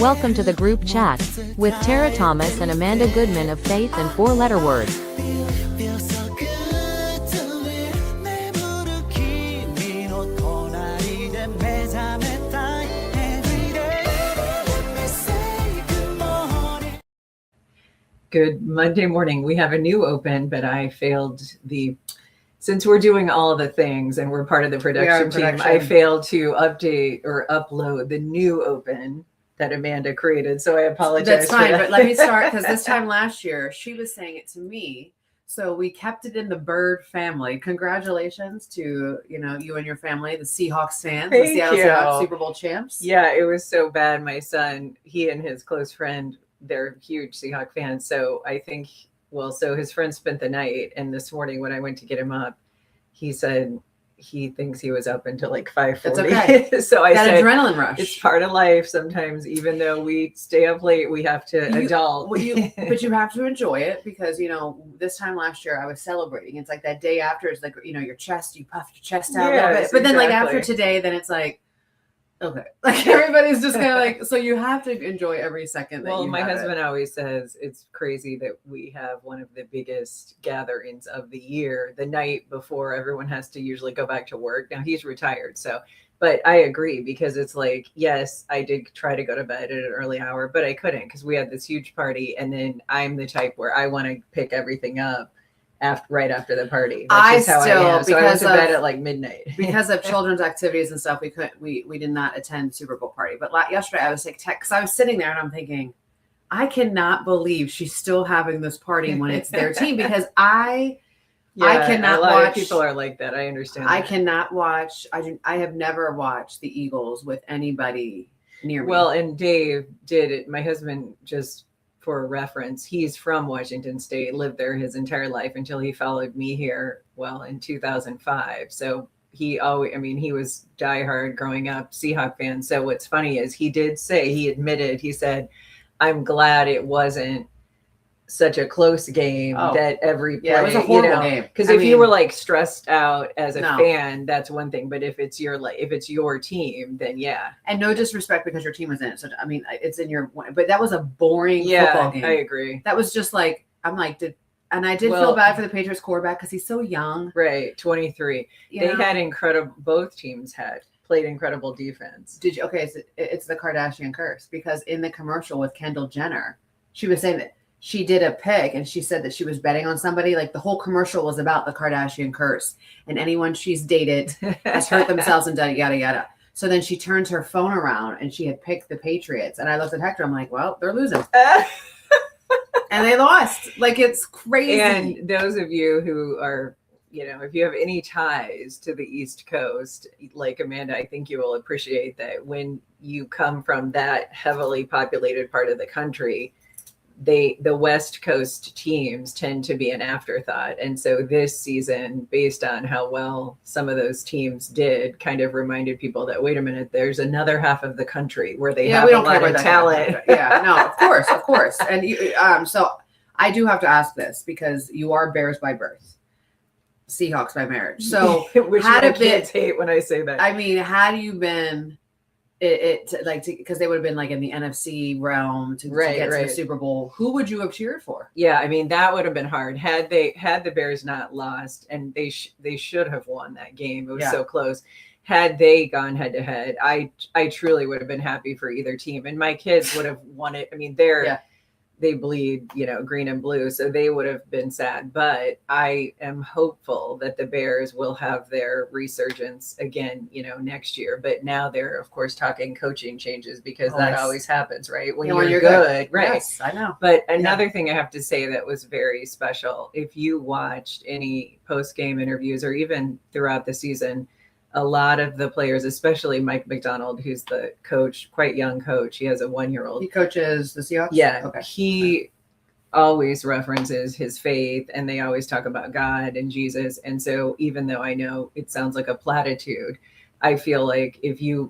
Welcome to the group chat with Tara Thomas and Amanda Goodman of Faith and Four Letter Word. Good Monday morning. We have a new open, but I failed since we're doing all the things and we're part of the production team, I failed to update or upload the new open that Amanda created. So I apologize. That's fine, but let me start because this time last year, she was saying it to me. So we kept it in the Bird family. Congratulations to, you and your family, the Seahawks fans, the Seattle Seahawks Super Bowl champs. Yeah, it was so bad. My son, he and his close friend, they're huge Seahawk fans. So I think, so his friend spent the night. And this morning when I went to get him up, he said he thinks he was up until like 5:40. That's okay. So I said, adrenaline rush. It's part of life. Sometimes, even though we stay up late, we have to adult. But you have to enjoy it because, this time last year I was celebrating. It's like that day after, it's like, your chest, you puffed your chest out a little bit. But then like after today, then it's like, okay, like everybody's just kind of like, so you have to enjoy every second. My husband always says it's crazy that we have one of the biggest gatherings of the year the night before everyone has to usually go back to work. Now he's retired, but I agree because it's like, yes, I did try to go to bed at an early hour, but I couldn't because we had this huge party. And then I'm the type where I want to pick everything up right after the party. That's how I am. So I went to bed at like midnight. Because of children's activities and stuff, we did not attend the Super Bowl party. But yesterday I was like, because I was sitting there and I'm thinking, I cannot believe she's still having this party when it's their team because I cannot a lot watch. Of people are like that. I understand. I cannot watch. I have never watched the Eagles with anybody near me. Well, and Dave did it. My husband, just for reference, he's from Washington State, lived there his entire life until he followed me here, in 2005. So he was diehard growing up Seahawk fan. So what's funny is he said, I'm glad it wasn't such a close game that every play, it was a horrible game. Because if you were like stressed out as a fan, that's one thing. But if it's your team, then yeah. And no disrespect because your team was in it. So it's in your. But that was a boring football game. I agree. That was just like I did feel bad for the Patriots quarterback because he's so young. Right, 23. Both teams had played incredible defense. Did you? Okay, it's the Kardashian curse because in the commercial with Kendall Jenner, she was saying that she did a pick and she said that she was betting on somebody. Like the whole commercial was about the Kardashian curse and anyone she's dated has hurt themselves and done yada, yada. So then she turns her phone around and she had picked the Patriots. And I looked at Hector. I'm like, well, they're losing. And they lost. Like, it's crazy. And those of you who are, if you have any ties to the East Coast, like Amanda, I think you will appreciate that when you come from that heavily populated part of the country, the West Coast teams tend to be an afterthought. And so this season, based on how well some of those teams did, kind of reminded people that, wait a minute, there's another half of the country where they have a lot of talent. Yeah, no, of course. And so I do have to ask this because you are Bears by birth, Seahawks by marriage. So which my kids hate when I say that. I mean, had you been because they would have been like in the NFC realm to get to the Super Bowl. Who would you have cheered for? Yeah, I mean that would have been hard had the Bears not lost, and they should have won that game. It was so close. Had they gone head to head, I truly would have been happy for either team, and my kids would have won it. I mean, they bleed, green and blue, so they would have been sad. But I am hopeful that the Bears will have their resurgence again, next year. But now they're, of course, talking coaching changes because that always happens, right? When you're good, right? Yes, I know. But another thing I have to say that was very special, if you watched any post-game interviews or even throughout the season, a lot of the players, especially Mike McDonald, who's the coach, quite young coach. He has a 1-year-old. He coaches the Seahawks? Yeah. Okay. He always references his faith and they always talk about God and Jesus. And so even though I know it sounds like a platitude, I feel like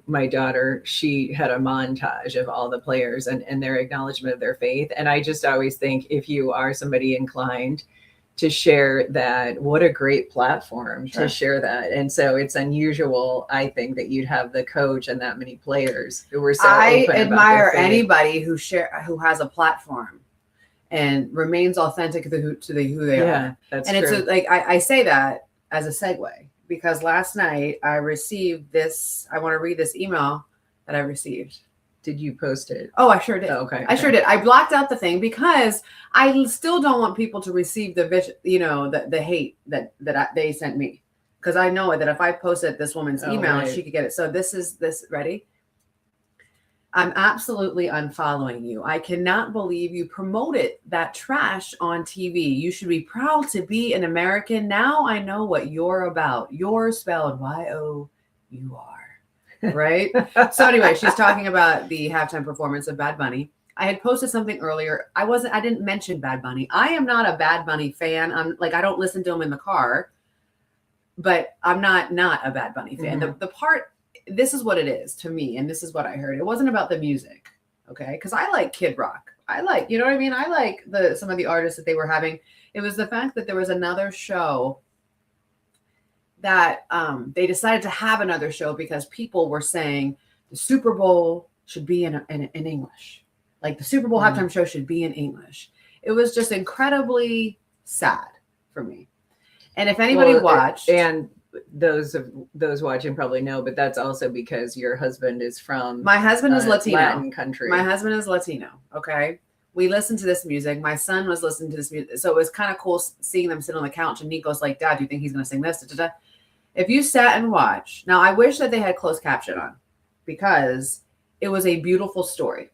my daughter, she had a montage of all the players and their acknowledgement of their faith. And I just always think if you are somebody inclined to share that. What a great platform Sure. to share that. And so it's unusual, I think, that you'd have the coach and that many players who were so I open admire about their faith. anybody who has a platform and remains authentic to who they are. That's and true. it's like I say that as a segue because last night I received this. I want to read this email that I received. Did you post it? Oh, I sure did. Oh, okay. I sure did. I blocked out the thing because I still don't want people to receive the hate that they sent me, because I know that if I posted this woman's email, right. she could get it. So this ready. I'm absolutely unfollowing you. I cannot believe you promoted that trash on TV. You should be proud to be an American. Now I know what you're about. You're spelled Y-O-U-R. Right? So anyway, she's talking about the halftime performance of Bad Bunny. I had posted something earlier. I didn't mention Bad Bunny. I am not a Bad Bunny fan. I don't listen to him in the car, but I'm not a Bad Bunny fan. Mm-hmm. This is what it is to me, and this is what I heard. It wasn't about the music, okay? Because I like Kid Rock. I like, you know what I mean? I like some of the artists that they were having. It was the fact that there was another show that they decided to have another show because people were saying the Super Bowl should be in English. Like the Super Bowl halftime show should be in English. It was just incredibly sad for me. And if anybody watched, and those watching probably know, but that's also because your husband is from my husband is Latino, Latin country. My husband is Latino. Okay. We listened to this music. My son was listening to this music. So it was kind of cool seeing them sit on the couch and Nico's like, Dad, do you think he's going to sing this? Da-da-da. If you sat and watched, now I wish that they had closed caption on because it was a beautiful story.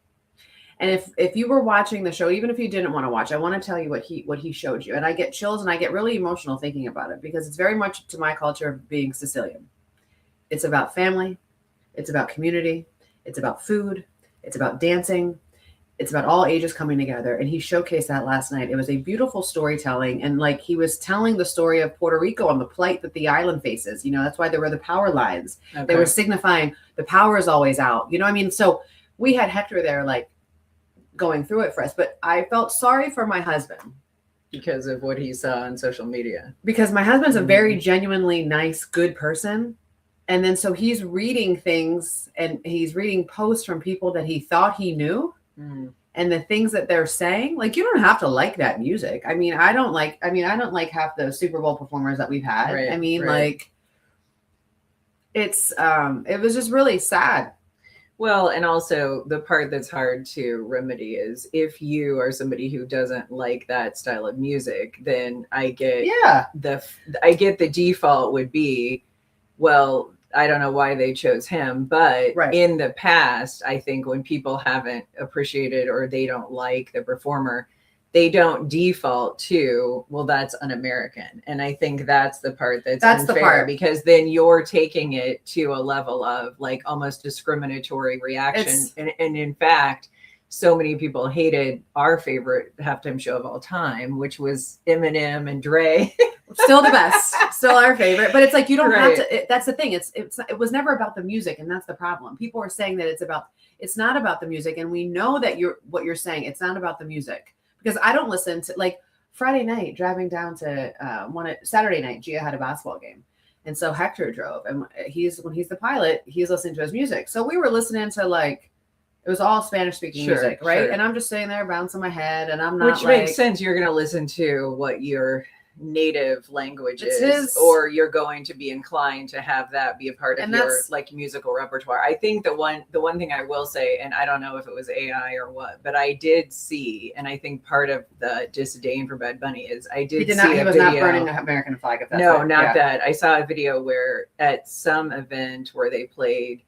And if you were watching the show, even if you didn't want to watch, I want to tell you what he showed you. And I get chills and I get really emotional thinking about it because it's very much to my culture of being Sicilian. It's about family. It's about community. It's about food. It's about dancing. It's about all ages coming together. And he showcased that last night. It was a beautiful storytelling. And like he was telling the story of Puerto Rico and the plight that the island faces. You know, that's why there were the power lines. Okay. They were signifying the power is always out. You know what I mean? So we had Hector there like going through it for us. But I felt sorry for my husband. Because of what he saw on social media. Because my husband's a very genuinely nice, good person. And then so he's reading things and he's reading posts from people that he thought he knew. And the things that they're saying, like, you don't have to like that music. I don't like half the Super Bowl performers that we've had. Right, like it's, it was just really sad. Well, and also the part that's hard to remedy is if you are somebody who doesn't like that style of music, then I get the default would be, well, I don't know why they chose him, but in the past, I think when people haven't appreciated or they don't like the performer, they don't default to, well, that's un-American. And I think that's the part that's unfair, the part. Because then you're taking it to a level of like almost discriminatory reaction. And in fact, so many people hated our favorite halftime show of all time, which was Eminem and Dre. Still the best, still our favorite. But it's like, you don't have to, that's the thing. It was never about the music. And that's the problem. People are saying that it's not about the music. And we know that what you're saying, it's not about the music. Because I don't listen to, like, Friday night, driving down to Saturday night, Gia had a basketball game. And so Hector drove. And when he's the pilot, he's listening to his music. So we were listening to, like, it was all Spanish-speaking music, right? Sure. And I'm just sitting there bouncing my head, and I'm not Which makes sense. You're going to listen to what your native language is, or you're going to be inclined to have that be a part of your like musical repertoire. I think the one thing I will say, and I don't know if it was AI or what, but I did see, and I think part of the disdain for Bad Bunny is he was not burning the American flag. If that's that. I saw a video where at some event where they played,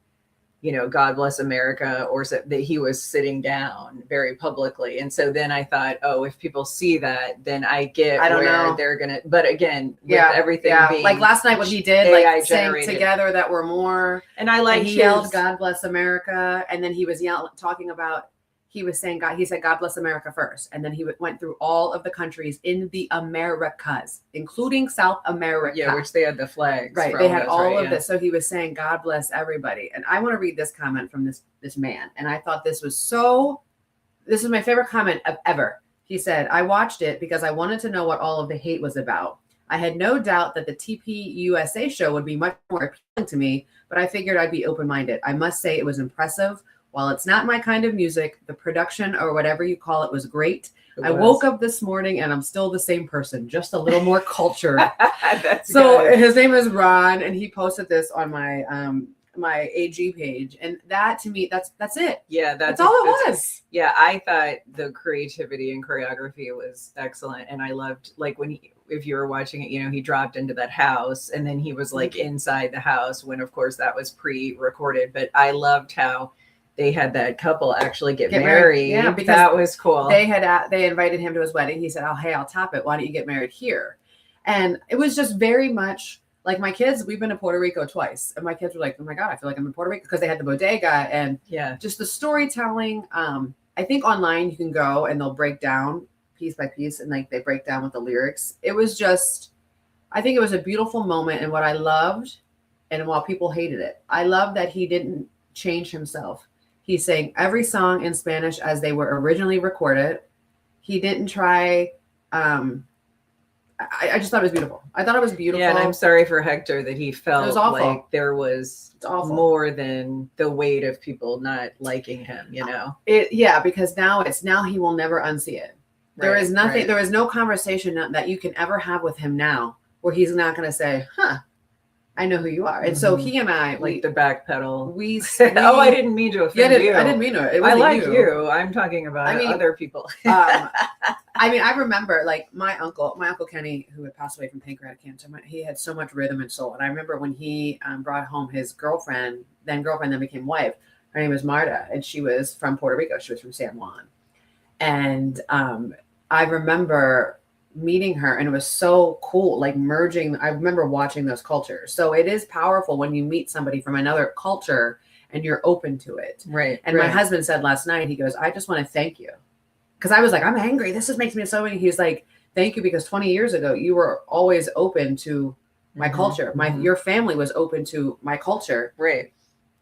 you know, God Bless America, or that he was sitting down very publicly. And so then I thought, oh, if people see that, then I don't know. They're going to, but again, with everything being like last night, what he did, AI like sang Together That We're More. And I like he yelled, God Bless America. And then he was talking about, he said, God bless America first. And then he went through all of the countries in the Americas, including South America. Yeah, which they had the flags. Right. They had all of this. So he was saying, God bless everybody. And I want to read this comment from this man. And I thought this was my favorite comment of ever. He said, I watched it because I wanted to know what all of the hate was about. I had no doubt that the TPUSA show would be much more appealing to me, but I figured I'd be open-minded. I must say it was impressive. While it's not my kind of music, the production or whatever you call it was great. I woke up this morning and I'm still the same person, just a little more cultured. So good. his name is Ron, and he posted this on my my AG page, and that to me, that's it. Yeah, that's all it was. Yeah, I thought the creativity and choreography was excellent, and I loved like when if you were watching it, you know, he dropped into that house, and then he was like inside the house when, of course, that was pre-recorded. But I loved how they had that couple actually get married. Yeah, because that was cool. They invited him to his wedding. He said, "Oh, hey, I'll top it. Why don't you get married here?" And it was just very much like my kids. We've been to Puerto Rico twice, and my kids were like, "Oh my God, I feel like I'm in Puerto Rico," because they had the bodega and just the storytelling. I think online you can go and they'll break down piece by piece, and like they break down with the lyrics. It was just, I think it was a beautiful moment, and what I loved, and while people hated it, I loved that he didn't change himself. He sang every song in Spanish as they were originally recorded. He didn't try. I just thought it was beautiful. I thought it was beautiful. Yeah, and I'm sorry for Hector that he felt like there was more than the weight of people not liking him, you know? Because now he will never unsee it. There is nothing, there is no conversation that you can ever have with him now where he's not going to say, I know who you are. And so he and I, like the back pedal. We I didn't mean to offend you. I didn't mean to. I like you. I'm talking about other people. I remember like my uncle Kenny, who had passed away from pancreatic cancer, he had so much rhythm and soul. And I remember when he brought home his girlfriend, then became wife. Her name was Marta, and she was from Puerto Rico. She was from San Juan. And I remember meeting her, and it was so cool, like merging. I remember watching those cultures. So it is powerful when you meet somebody from another culture and you're open to it. Right. And my husband said last night, he goes, I just want to thank you. Because I was like, I'm angry. This just makes me so angry. He's like, thank you, because 20 years ago, you were always open to my culture. Your family was open to my culture. Right.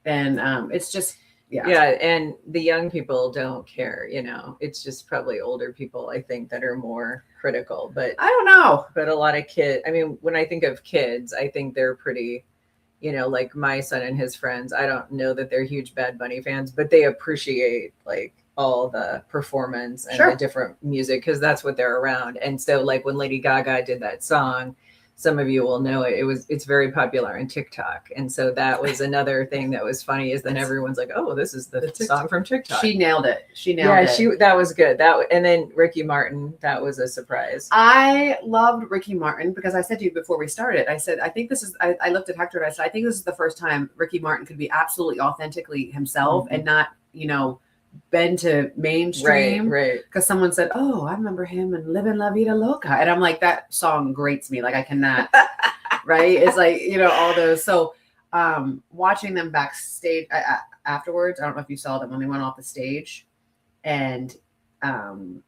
And it's just, yeah, and the young people don't care, you know. It's just probably older people, I think, that are more critical. But I don't know. But a lot of kids, I mean, when I think of kids, I think they're pretty, you know, like my son and his friends. I don't know that they're huge Bad Bunny fans, but they appreciate like all the performance and the different music because that's what they're around. And so like when Lady Gaga did that song, some of you will know it. It's very popular on TikTok. And so that was another thing that was funny is then everyone's like, oh, this is the song from TikTok. She nailed it. That was good. And then Ricky Martin, that was a surprise. I loved Ricky Martin because I said to you before we started, I said, I think this is, I looked at Hector and I said, I think this is the first time Ricky Martin could be absolutely authentically himself and not, you know, bend to mainstream. Right. Because someone said, oh, I remember him and Living La Vida Loca. And I'm like, that song grates me. Like I cannot, right? It's like, you know, all those. So watching them backstage afterwards, I don't know if you saw them when they went off the stage and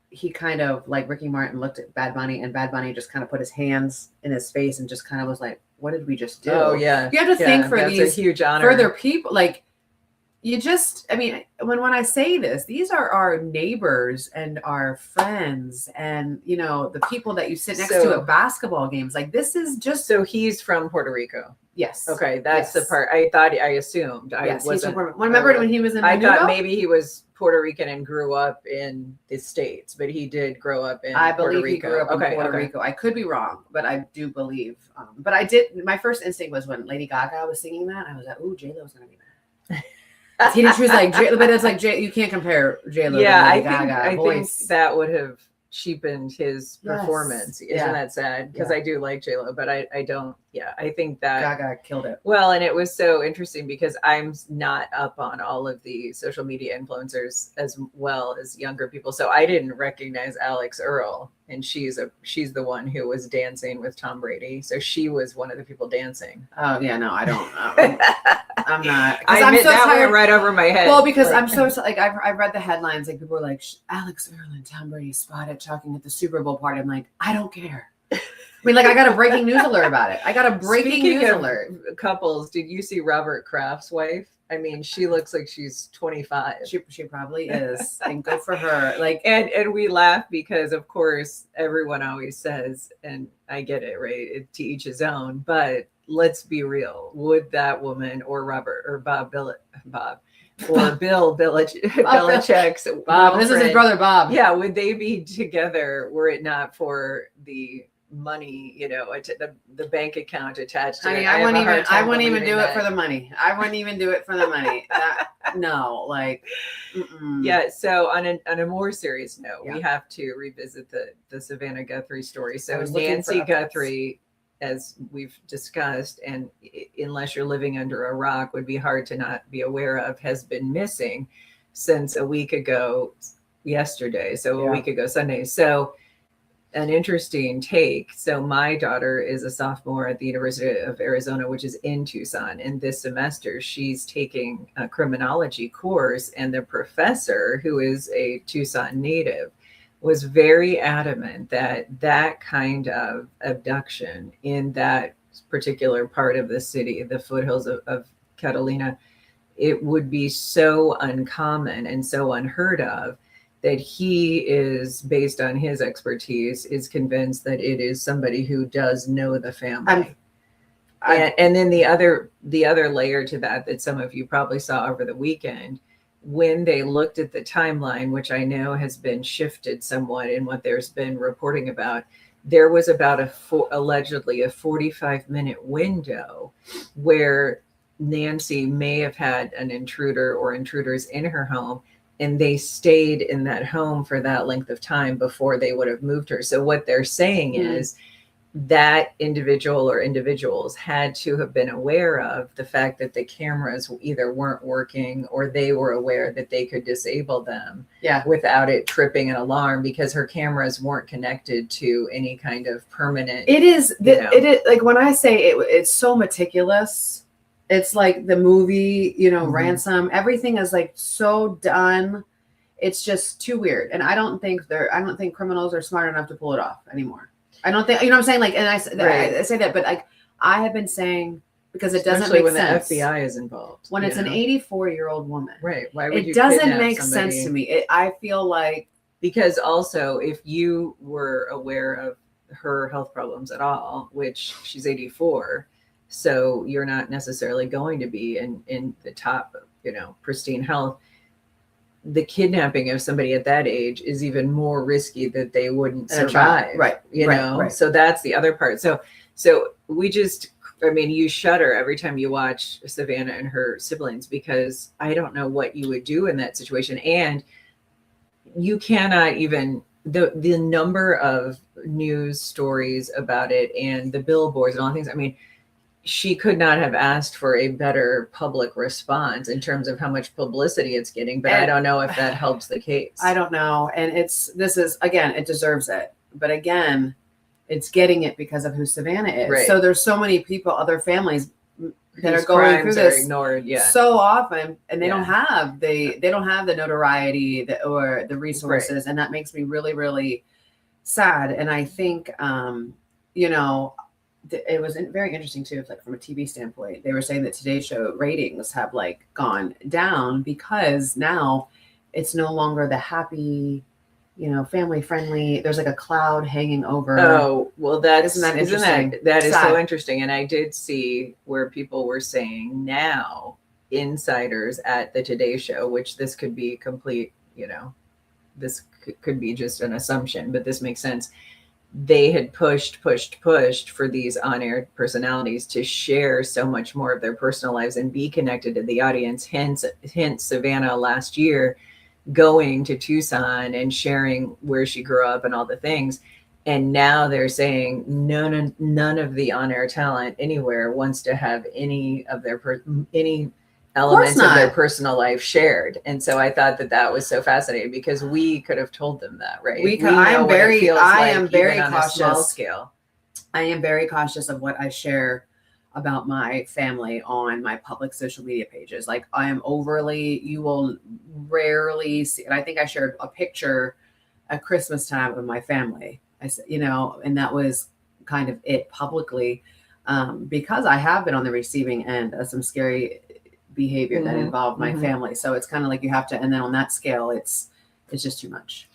he kind of like Ricky Martin looked at Bad Bunny and Bad Bunny just kind of put his hands in his face and just kind of was like, what did we just do? Oh yeah. You have to think for these a huge honor. for their people, like, you just, I mean, when I say this, these are our neighbors and our friends and, you know, the people that you sit next to at basketball games. Like this is just. So he's from Puerto Rico. Yes. Okay. That's the part I assumed. Yes, I wasn't. Remember when he was in Menudo? I thought maybe he was Puerto Rican and grew up in the States, but he did grow up in Puerto Rico. He grew up in Puerto Rico. I could be wrong, but I do believe. But my first instinct was when Lady Gaga was singing that, I was like, ooh, J-Lo's going to be mad. She was like, but it's like you can't compare J-Lo. Yeah, I think that would have cheapened his performance. Isn't that sad? Because I do like J-Lo, but I don't. Yeah, I think that Gaga killed it. Well, and it was so interesting because I'm not up on all of the social media influencers as well as younger people, so I didn't recognize Alex Earl, and she's the one who was dancing with Tom Brady. So she was one of the people dancing. Oh yeah, no, I don't. I'm not. I'm so tired. Went right over my head. Well, because I'm so like I've read the headlines. Like people were like, Alex Earl and Tom Brady spotted talking at the Super Bowl party. I'm like, I don't care. mean, like I got a breaking news alert about it. I got a breaking Speaking news of alert. couples, did you see Robert Kraft's wife? I mean, she looks like she's 25. She probably is, and good for her. Like, And we laugh because, of course, everyone always says, and I get it, right? To each his own. But let's be real. Would that woman or Robert or Bob or Bill Belichick's Bob, this is his girlfriend, brother Bob. yeah, would they be together were it not for the money, the bank account attached to Honey, it? I wouldn't even believing do it that. for the money. I wouldn't even do it for the money. No, like, yeah. So on a more serious note, Yeah. we have to revisit the Savannah Guthrie story. I So was looking Nancy for updates. Guthrie, as we've discussed, and unless you're living under a rock, would be hard to not be aware of, has been missing since a week ago yesterday. So Yeah. a week ago Sunday. So an interesting take. So my daughter is a sophomore at the University of Arizona, which is in Tucson. And this semester, she's taking a criminology course. And the professor, who is a Tucson native, was very adamant that that kind of abduction in that particular part of the city, the foothills of Catalina, it would be so uncommon and so unheard of that he is, based on his expertise, is convinced that it is somebody who does know the family. And then the other layer to that some of you probably saw over the weekend, when they looked at the timeline, which I know has been shifted somewhat in what there's been reporting about, there was about allegedly a 45-minute window where Nancy may have had an intruder or intruders in her home, and they stayed in that home for that length of time before they would have moved her. So what they're saying is that individual or individuals had to have been aware of the fact that the cameras either weren't working or they were aware that they could disable them without it tripping an alarm, because her cameras weren't connected to any kind of permanent. It is like when I say it's so meticulous. It's like the movie, Ransom. Everything is like so done. It's just too weird. And I don't think criminals are smart enough to pull it off anymore. I don't think, what I'm saying? Like, and I say that, but like I have been saying, because it doesn't Especially make when sense. the FBI is involved. When it's an 84-year-old woman. Right. Why would you It doesn't kidnap make somebody? sense to me. I feel like. Because also, if you were aware of her health problems at all, which she's 84, so you're not necessarily going to be in the top, pristine health. The kidnapping of somebody at that age is even more risky that they wouldn't survive. Right. Right. So that's the other part. So you shudder every time you watch Savannah and her siblings, because I don't know what you would do in that situation. And you cannot even, the number of news stories about it and the billboards and all things. I mean, she could not have asked for a better public response in terms of how much publicity it's getting, but I don't know if that helps the case. I don't know. And it deserves it. But again, it's getting it because of who Savannah is. Right. So there's so many people, other families that are going through this ignored, so often, and they don't have the notoriety or the resources. Right. And that makes me really, really sad. And I think, it was very interesting too, like from a TV standpoint. They were saying that Today Show ratings have like gone down because now it's no longer the happy, family friendly. There's like a cloud hanging over. Oh, well, that is Sad. so interesting. And I did see where people were saying now insiders at the Today Show, which this could be complete, this could be just an assumption, but this makes sense. They had pushed for these on-air personalities to share so much more of their personal lives and be connected to the audience. Hence Savannah last year going to Tucson and sharing where she grew up and all the things. And now they're saying none of the on-air talent anywhere wants to have any of their any elements of their personal life shared. And so I thought that was so fascinating, because we could have told them that, right? I am very cautious. Small scale. I am very cautious of what I share about my family on my public social media pages. Like you will rarely see, and I think I shared a picture at Christmas time of my family. I said, and that was kind of it publicly, because I have been on the receiving end of some scary behavior that involved my family. So it's kind of like you have to, and then on that scale, it's just too much.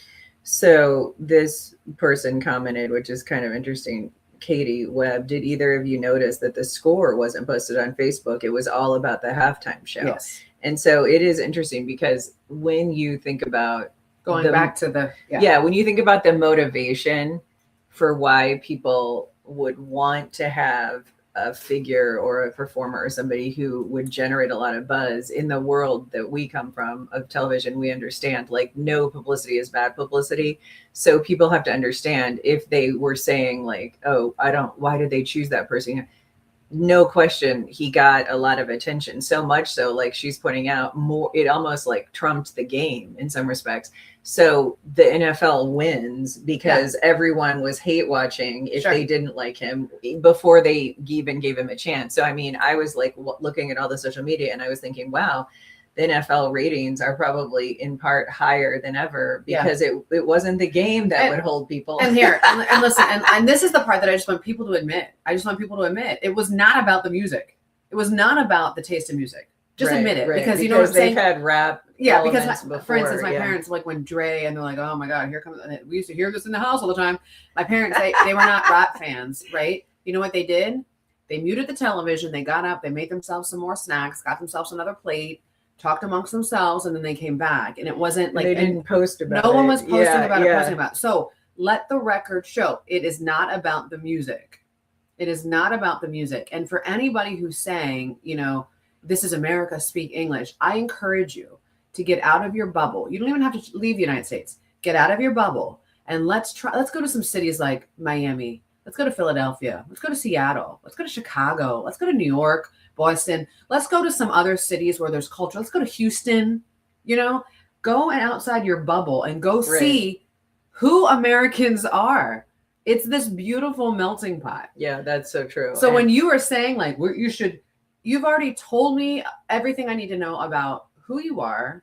So this person commented, which is kind of interesting. Katie Webb, did either of you notice that the score wasn't posted on Facebook? It was all about the halftime show. Yes. And so it is interesting because when you think about going back to the, when you think about the motivation for why people would want to have a figure or a performer or somebody who would generate a lot of buzz in the world that we come from of television, we understand like no publicity is bad publicity. So people have to understand if they were saying like, oh, why did they choose that person? No question, he got a lot of attention, so much so, like she's pointing out, more, it almost like trumped the game in some respects. So the NFL wins because everyone was hate watching if they didn't like him before they even gave him a chance. So, I mean, I was like looking at all the social media and I was thinking, wow, the NFL ratings are probably in part higher than ever because it wasn't the game that would hold people. And here, and listen, and this is the part that I just want people to admit. I just want people to admit it was not about the music. It was not about the taste of music. Just admit it, because you know what I'm saying? They've had rap. Yeah, because for instance, my parents, like when Dre, and they're like, oh my God, here comes, and we used to hear this in the house all the time. My parents, they were not rap fans, right? You know what they did? They muted the television. They got up, they made themselves some more snacks, got themselves another plate, talked amongst themselves, and then they came back. And it wasn't like they didn't post about it. No one was posting about it, posting about it. So let the record show it is not about the music. It is not about the music. And for anybody who's saying, you know, this is America, speak English, I encourage you to get out of your bubble. You don't even have to leave the United States. Get out of your bubble and let's go to some cities like Miami. Let's go to Philadelphia. Let's go to Seattle. Let's go to Chicago. Let's go to New York, Boston. Let's go to some other cities where there's culture. Let's go to Houston. You know, go and outside your bubble and go see who Americans are. It's this beautiful melting pot. Yeah, that's so true. So when you are saying like, you've already told me everything I need to know about who you are,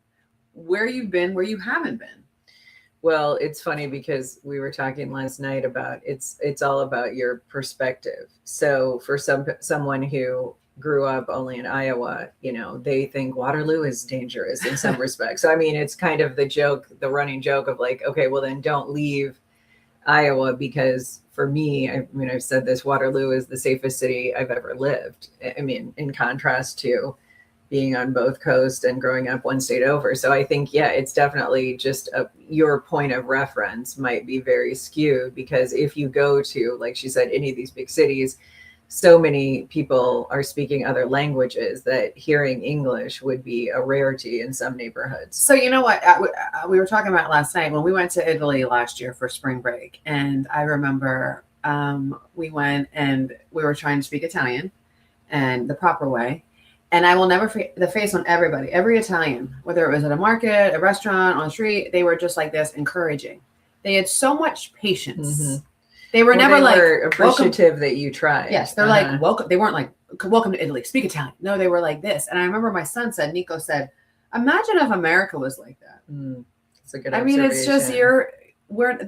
where you've been, where you haven't been. Well, it's funny because we were talking last night about it's all about your perspective. So for someone who grew up only in Iowa, you know, they think Waterloo is dangerous in some respects. So, I mean, it's kind of the running joke of like, okay, well then don't leave Iowa, because for me, I've said this, Waterloo is the safest city I've ever lived. I mean, in contrast to being on both coasts and growing up one state over. So I think, it's definitely just your point of reference might be very skewed, because if you go to, like she said, any of these big cities, so many people are speaking other languages that hearing English would be a rarity in some neighborhoods. So you know what? We were talking about last night when we went to Italy last year for spring break. And I remember we went and we were trying to speak Italian and the proper way. And I will never forget the face on everybody, every Italian, whether it was at a market, a restaurant, on the street, they were just like this, encouraging. They had so much patience. Mm-hmm. They were never like appreciative that you tried. Yes, they're like welcome. They weren't like welcome to Italy, speak Italian. No, they were like this. And I remember my son said, Nico said, "Imagine if America was like that." That's a good observation. I mean, it's just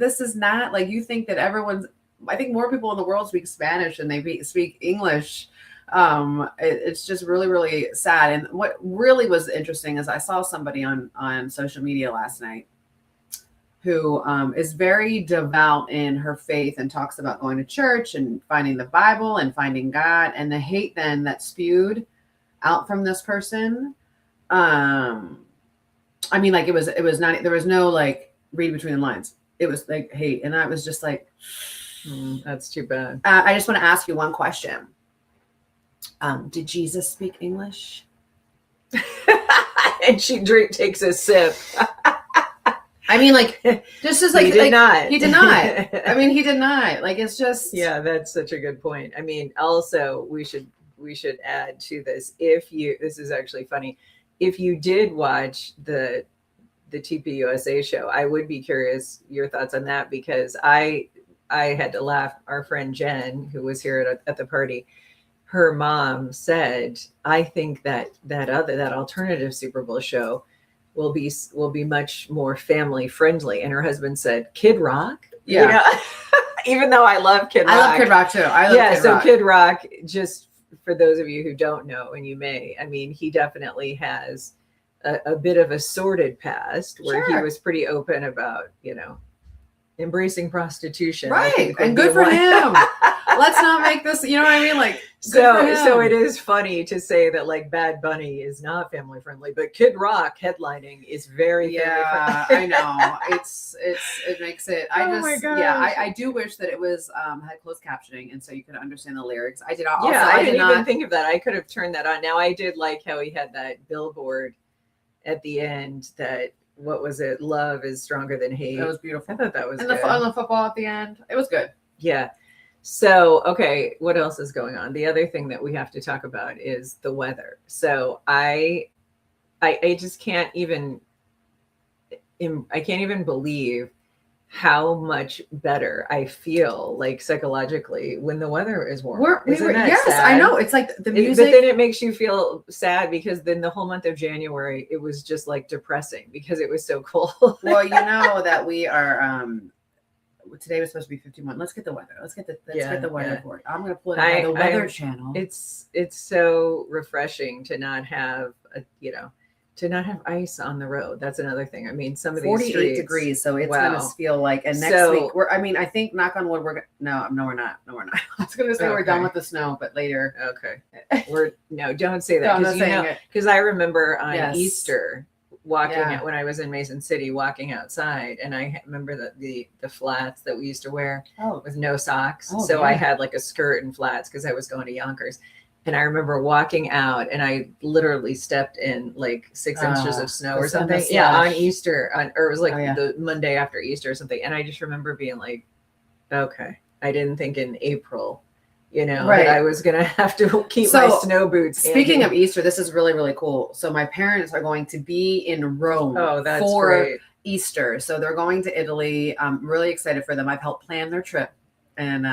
this is not like you think that everyone's. I think more people in the world speak Spanish than they speak English. It's just really, really sad. And what really was interesting is I saw somebody on social media last night who is very devout in her faith and talks about going to church and finding the Bible and finding God, and the hate then that spewed out from this person. I mean, like it was not, there was no like read between the lines. It was like hate. And I was just like, that's too bad. I just want to ask you one question. Did Jesus speak English? And she takes a sip. I mean, like, just as like, he did not. He did not. I mean, he did not. Like, it's just. Yeah, that's such a good point. I mean, also we should add to this. This is actually funny. If you did watch the TPUSA show, I would be curious your thoughts on that, because I had to laugh. Our friend Jen, who was here at the party, her mom said, I think that alternative Super Bowl show will be much more family friendly. And her husband said, Kid Rock? Yeah. Even though I love Kid Rock. I love Kid Rock too. I love Kid Rock. Kid Rock, just for those of you who don't know, and you may, I mean, he definitely has a bit of a sordid past where he was pretty open about, embracing prostitution. Right. And good for him. Let's not make this, you know what I mean? Like, so it is funny to say that like Bad Bunny is not family friendly, but Kid Rock headlining is very family friendly. I know. It makes it. I do wish that it was had closed captioning, and so you could understand the lyrics. I did. Also, I didn't even think of that. I could have turned that on. Now I did like how he had that billboard at the end that. What was it? Love is stronger than hate. That was beautiful. I thought that was good. And the football at the end. It was good. Yeah. So, okay, what else is going on? The other thing that we have to talk about is the weather. So I just can't even believe how much better I feel like psychologically when the weather is warm. Yes, sad? I know. It's like the music. But then it makes you feel sad because then the whole month of January, it was just like depressing because it was so cold. Well, you know that we are, today was supposed to be 51. Let's get the weather. Let's get the weather for it. I'm going to pull it on the Weather Channel. It's so refreshing to not have to not have ice on the road. That's another thing. I mean, some of these 48 degrees, so it's going to feel like. And next week, I think knock on wood, we're no, we're not. No, we're not. I was going to say we're done with the snow, but later. Okay, don't say that because I remember on Easter walking out when I was in Mason City, walking outside, and I remember that the flats that we used to wear with no socks. I had like a skirt and flats because I was going to Yonkers. And I remember walking out and I literally stepped in like 6 inches of snow or something. Yeah, on Easter, or it was like the Monday after Easter or something. And I just remember being like, okay, I didn't think in April, that I was going to have to keep my snow boots. Speaking of Easter, this is really, really cool. So my parents are going to be in Rome for great. Easter. So they're going to Italy. I'm really excited for them. I've helped plan their trip. And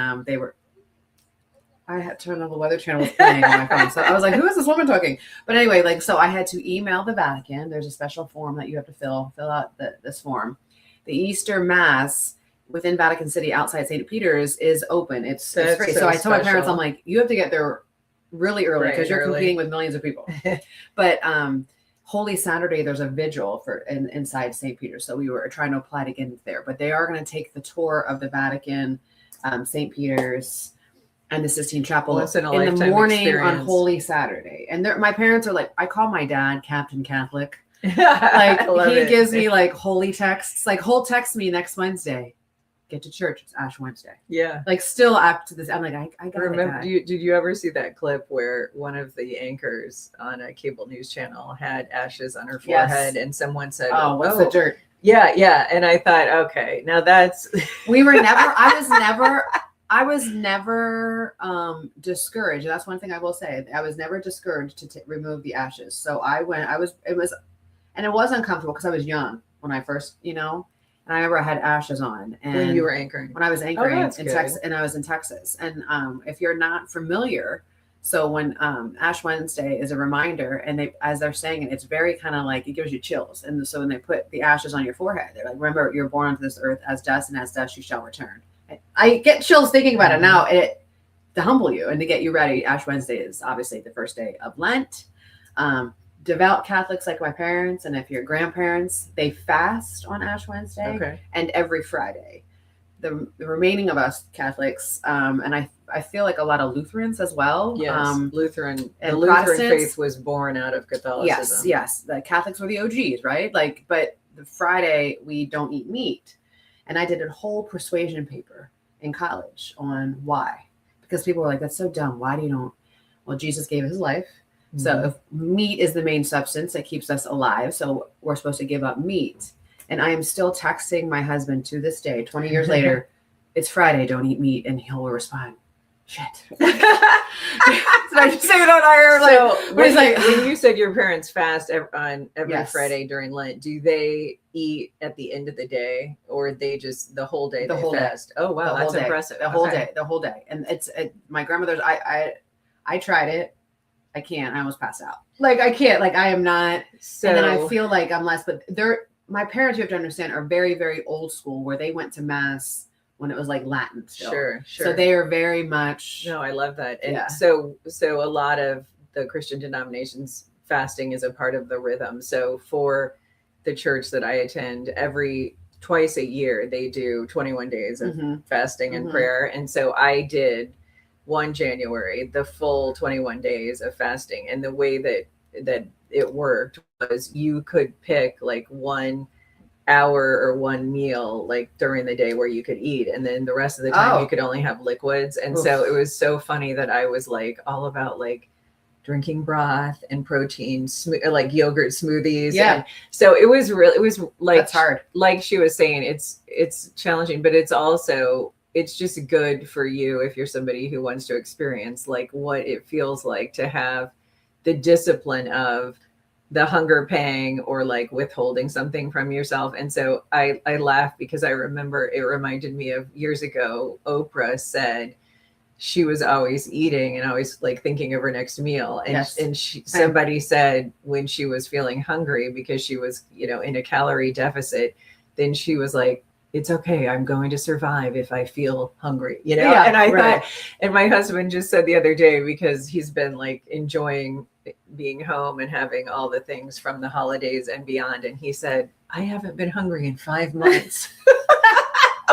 I had turned on the Weather Channel was playing on my phone. So I was like, who is this woman talking? But anyway, so I had to email the Vatican. There's a special form that you have to fill out this form. The Easter Mass within Vatican City outside St. Peter's is open. It's free. So I told my parents, I'm like, you have to get there really early because you're competing with millions of people. But Holy Saturday, there's a vigil inside St. Peter's. So we were trying to apply to get there. But they are going to take the tour of the Vatican, St. Peter's, and the Sistine Chapel in the morning experience. On Holy Saturday. And my parents are like, I call my dad Captain Catholic. Like he gives me like holy texts, like he'll text me next Wednesday, get to church. It's Ash Wednesday. Yeah. Like still up to this. I'm like, I got remember. Did you ever see that clip where one of the anchors on a cable news channel had ashes on her forehead and someone said, oh, what's the dirt? Yeah. Yeah. And I thought, okay, now that's, I was never discouraged. That's one thing I will say. I was never discouraged to remove the ashes. So it was uncomfortable because I was young when I first, and I remember I had ashes on. And when you were anchoring? When I was anchoring in Texas, and I was in Texas. And if you're not familiar, so when Ash Wednesday is a reminder, and as they're saying it, it's very kind of like it gives you chills. And so when they put the ashes on your forehead, they're like, remember, you're born onto this earth as dust, and as dust you shall return. I get chills thinking about it now. To humble you and to get you ready. Ash Wednesday is obviously the first day of Lent. Devout Catholics like my parents, and if your grandparents, they fast on Ash Wednesday and every Friday. The remaining of us Catholics, and I feel like a lot of Lutherans as well. Yes, Lutheran faith was born out of Catholicism. Yes. The Catholics were the OGs, right? But the Friday we don't eat meat. And I did a whole persuasion paper in college on why. Because people were like, that's so dumb. Why do you don't? Well, Jesus gave his life. Mm-hmm. So if meat is the main substance that keeps us alive, so we're supposed to give up meat. And I am still texting my husband to this day, 20 years later, it's Friday, don't eat meat. And he'll respond, shit. So I just say it on air. When you said your parents fast on every Friday during Lent, do they eat at the end of the day, or they just the whole day fast? Oh wow, that's impressive. The whole day. And it's my grandmother's. I tried it. I can't. I almost passed out. I can't. I am not. So, and then I feel like I'm less. But my parents, you have to understand, are very, very old school, where they went to mass when it was like Latin still. Sure. So they are very much. No, I love that. And Yeah. so a lot of the Christian denominations, fasting is a part of the rhythm. So for the church that I attend, twice a year, they do 21 days of fasting and prayer. And so I did 1 January, the full 21 days of fasting. And the way that it worked was you could pick like 1 hour or 1 meal like during the day where you could eat, and then the rest of the time you could only have liquids. And so it was so funny that I was like all about like drinking broth and protein, like yogurt smoothies. Yeah. And so it was like, that's hard. Like she was saying, it's challenging, but it's just good for you if you're somebody who wants to experience like what it feels like to have the discipline of the hunger pang or like withholding something from yourself. And so I laugh because I remember it reminded me of years ago, Oprah said she was always eating and always like thinking of her next meal. And, somebody said when she was feeling hungry because she was, in a calorie deficit, then she was like, it's okay. I'm going to survive if I feel hungry, Yeah, and I thought, and my husband just said the other day, because he's been like enjoying being home and having all the things from the holidays and beyond. And he said, I haven't been hungry in 5 months.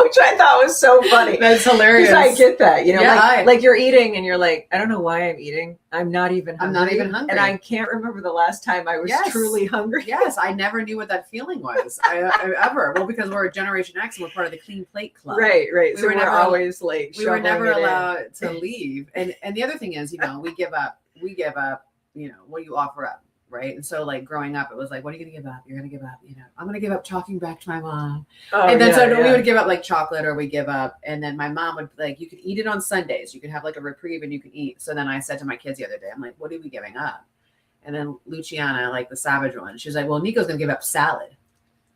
Which I thought was so funny. That's hilarious. I get that, Yeah, like you're eating and you're like, I don't know why I'm eating. I'm not even hungry. And I can't remember the last time I was truly hungry. Yes. I never knew what that feeling was ever. Well, because we're a Generation X and we're part of the Clean Plate Club. Right. So we're always like, we were never allowed to leave. And the other thing is, we give up, what do you offer up? Right. And so like growing up, it was like, what are you going to give up? You're going to give up, I'm going to give up talking back to my mom. And then we would give up like chocolate, or we give up. And then my mom would like, you could eat it on Sundays. You could have like a reprieve and you can eat. So then I said to my kids the other day, I'm like, what are we giving up? And then Luciana, like the savage one, she was like, well, Nico's going to give up salad.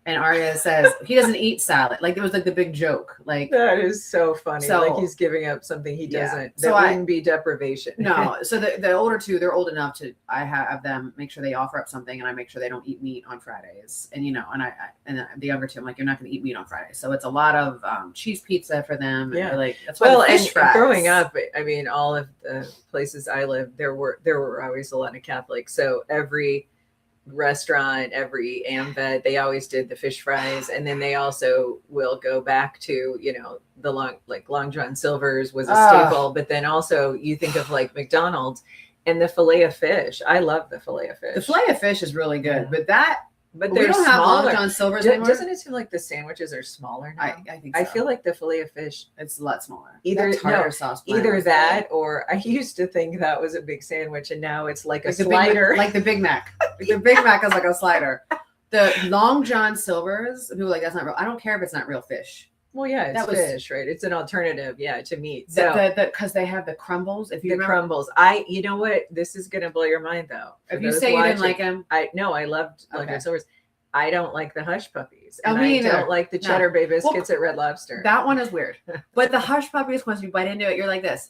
And Arya says he doesn't eat salad. Like it was like the big joke. Like that is so funny. So, like he's giving up something he doesn't. So that wouldn't be deprivation. No. So the older two, they're old enough to. I have them make sure they offer up something, and I make sure they don't eat meat on Fridays. And and the younger two, I'm like, you're not going to eat meat on Fridays. So it's a lot of cheese pizza for them. Yeah. And like that's why and growing up, I mean, all of the places I lived, there were always a lot of Catholics. So every restaurant, every AmVet, they always did the fish fries, and then they also will go back to the Long John Silver's was a staple, but then also you think of like McDonald's and the fillet of fish. I love the fillet of fish. The fillet of fish is really good, but we don't have Long John Silver's anymore. Doesn't it seem like the sandwiches are smaller now? I think so. I feel like the fillet of fish, it's a lot smaller. Either sauce, either that, or I used to think that was a big sandwich, and now it's like a slider, like the Big Mac. The Big Mac is like a slider. The Long John Silver's, people are like, that's not real. I don't care if it's not real fish. Well, yeah, it's fish, right? It's an alternative, to meat. So because they have the crumbles. If you remember, crumbles, you know what? This is gonna blow your mind, though. If you say you didn't like them, I loved Long John Silver's. I don't like the Hush Puppies. And I don't like the Cheddar Bay biscuits at Red Lobster. That one is weird. But the Hush Puppies, once you bite into it, you're like this.